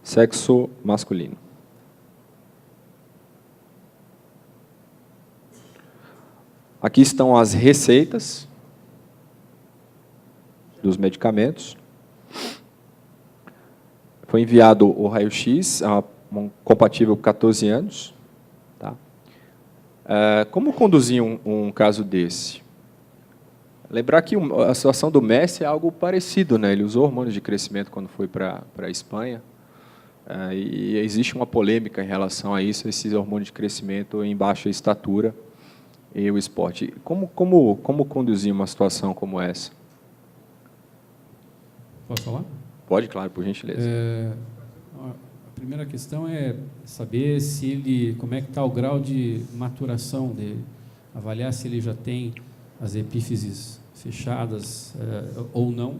Sexo masculino. Aqui estão as receitas dos medicamentos. Foi enviado o raio-x, compatível com 14 anos. Tá? Como conduzir um caso desse? Lembrar que a situação do Messi é algo parecido, né? Ele usou hormônios de crescimento quando foi para a Espanha. E existe uma polêmica em relação a isso, esses hormônios de crescimento em baixa estatura e o esporte. Como conduzir uma situação como essa? Posso falar? Pode, claro, por gentileza. A primeira questão é saber se ele, como é que está o grau de maturação dele, avaliar se ele já tem as epífises fechadas ou não,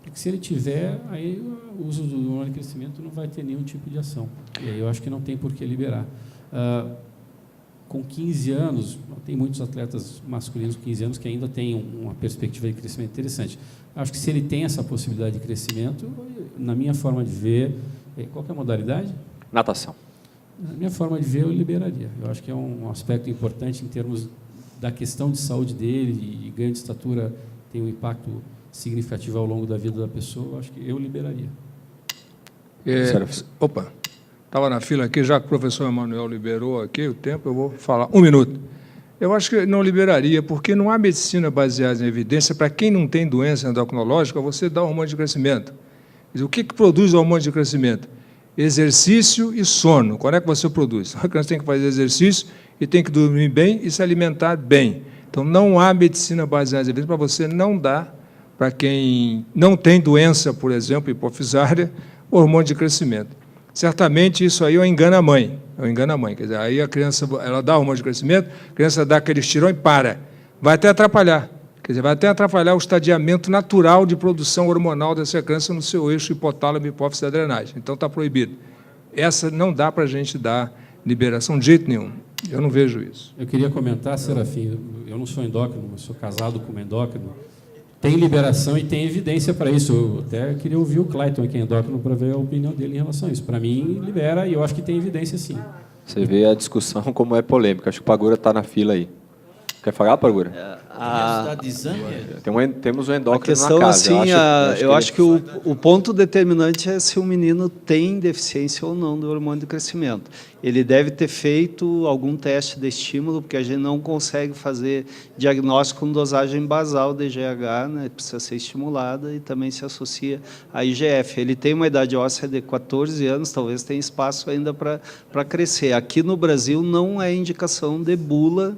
porque se ele tiver, aí o uso do hormônio de crescimento não vai ter nenhum tipo de ação. E aí eu acho que não tem por que liberar. Com 15 anos, tem muitos atletas masculinos com 15 anos que ainda têm uma perspectiva de crescimento interessante. Acho que se ele tem essa possibilidade de crescimento, na minha forma de ver, qual que é a modalidade? Natação. Na minha forma de ver, eu liberaria. Eu acho que é um aspecto importante em termos da questão de saúde dele, e ganho de estatura tem um impacto significativo ao longo da vida da pessoa, eu acho que eu liberaria. Opa, estava na fila aqui, já que o professor Emanuel liberou aqui o tempo, eu vou falar 1 minuto. Eu acho que não liberaria, porque não há medicina baseada em evidência para quem não tem doença endocrinológica, você dá hormônio de crescimento. O que produz o hormônio de crescimento? Exercício e sono. Quando é que você produz? A criança tem que fazer exercício e tem que dormir bem e se alimentar bem. Então, não há medicina baseada em evidência para você não dar, para quem não tem doença, por exemplo, hipofisária, o hormônio de crescimento. Certamente, isso aí é um engana-mãe. É um engana-mãe. Quer dizer, aí a criança ela dá o hormônio de crescimento, a criança dá aquele estirão e para. Vai até atrapalhar. Quer dizer, vai até atrapalhar o estadiamento natural de produção hormonal dessa criança no seu eixo hipotálamo, hipófise e adrenais. Então, está proibido. Essa não dá para a gente dar liberação de jeito nenhum. Eu não vejo isso. Eu queria comentar, Serafim, eu não sou endócrino, mas sou casado com uma endócrino. Tem liberação e tem evidência para isso. Eu até queria ouvir o Clayton, que é endócrino, para ver a opinião dele em relação a isso. Para mim, libera, e eu acho que tem evidência, sim. Você vê a discussão como é polêmica. Acho que o Pagura está na fila aí. Quer falar, Pagura? Temos um endócrino na casa. Assim, eu acho que o ponto determinante é se o menino tem deficiência ou não do hormônio de crescimento. Ele deve ter feito algum teste de estímulo, porque a gente não consegue fazer diagnóstico com dosagem basal de GH, né? Precisa ser estimulada e também se associa à IGF. Ele tem uma idade óssea de 14 anos, talvez tenha espaço ainda para crescer. Aqui no Brasil não é indicação de bula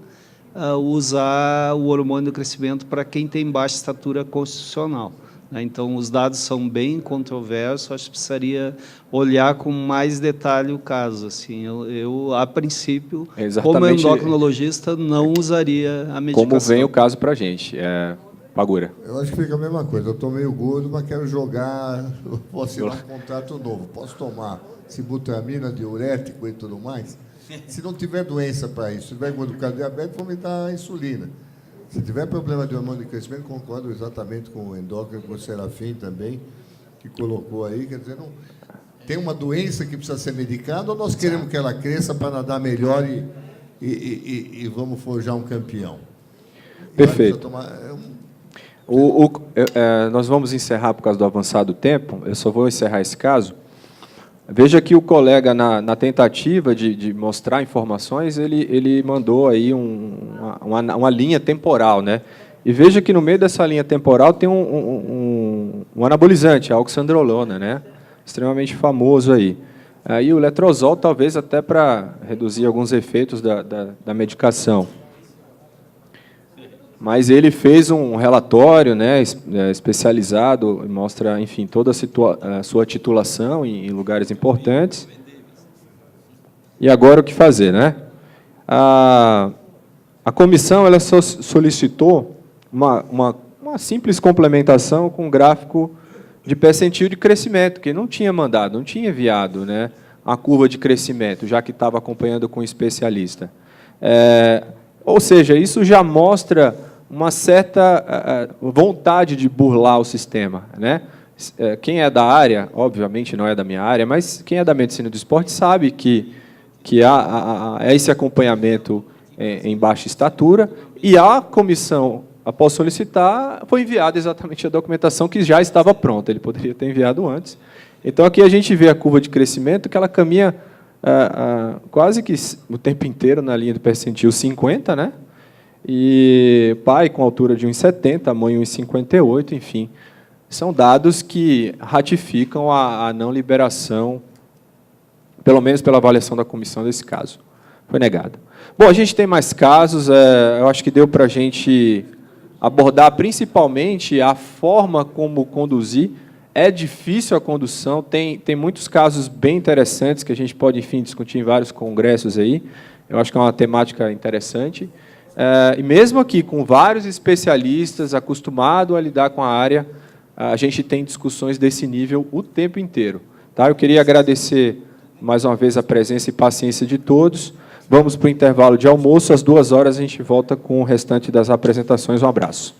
usar o hormônio do crescimento para quem tem baixa estatura constitucional. Então, os dados são bem controversos, acho que precisaria olhar com mais detalhe o caso. Assim, eu a princípio, como endocrinologista, não usaria a medicação. Como vem o caso para a gente, Pagura? Eu acho que fica a mesma coisa. Eu estou meio gordo, mas quero jogar, posso assinar um contrato novo. Posso tomar sibutramina, diurético e tudo mais? Se não tiver doença para isso, se tiver gordura por causa de diabetes, vou aumentar a insulina. Se tiver problema de hormônio de crescimento, concordo exatamente com o endócrino, com o Serafim também, que colocou aí. Quer dizer, não, tem uma doença que precisa ser medicada ou nós queremos que ela cresça para nadar melhor e vamos forjar um campeão? Perfeito. Nós vamos encerrar por causa do avançado tempo. Eu só vou encerrar esse caso. Veja que o colega, na tentativa de mostrar informações, ele mandou aí uma linha temporal, né? E veja que no meio dessa linha temporal tem um anabolizante, a oxandrolona, né? Extremamente famoso aí. E o letrozol, talvez até para reduzir alguns efeitos da medicação. Mas ele fez um relatório, né, especializado, mostra, enfim, toda a sua titulação em lugares importantes. E agora o que fazer, né? A comissão ela solicitou uma uma simples complementação com um gráfico de percentil de crescimento, que não tinha mandado, não tinha enviado, né, a curva de crescimento, já que estava acompanhando com um especialista. Ou seja, isso já mostra uma certa vontade de burlar o sistema, né? Quem é da área, obviamente não é da minha área, mas quem é da medicina do esporte sabe que há esse acompanhamento em baixa estatura, e a comissão, após solicitar, foi enviada exatamente a documentação que já estava pronta, ele poderia ter enviado antes. Então, aqui a gente vê a curva de crescimento, que ela caminha quase que o tempo inteiro na linha do percentil 50, né? E pai com altura de 1,70, mãe 1,58, enfim. São dados que ratificam a não liberação, pelo menos pela avaliação da comissão desse caso. Foi negado. Bom, a gente tem mais casos, eu acho que deu para a gente abordar principalmente a forma como conduzir. É difícil a condução, tem muitos casos bem interessantes que a gente pode, enfim, discutir em vários congressos aí. Eu acho que é uma temática interessante. E mesmo aqui, com vários especialistas acostumados a lidar com a área, a gente tem discussões desse nível o tempo inteiro. Tá? Eu queria agradecer mais uma vez a presença e paciência de todos. Vamos para o intervalo de almoço. Às 2 horas a gente volta com o restante das apresentações. Um abraço.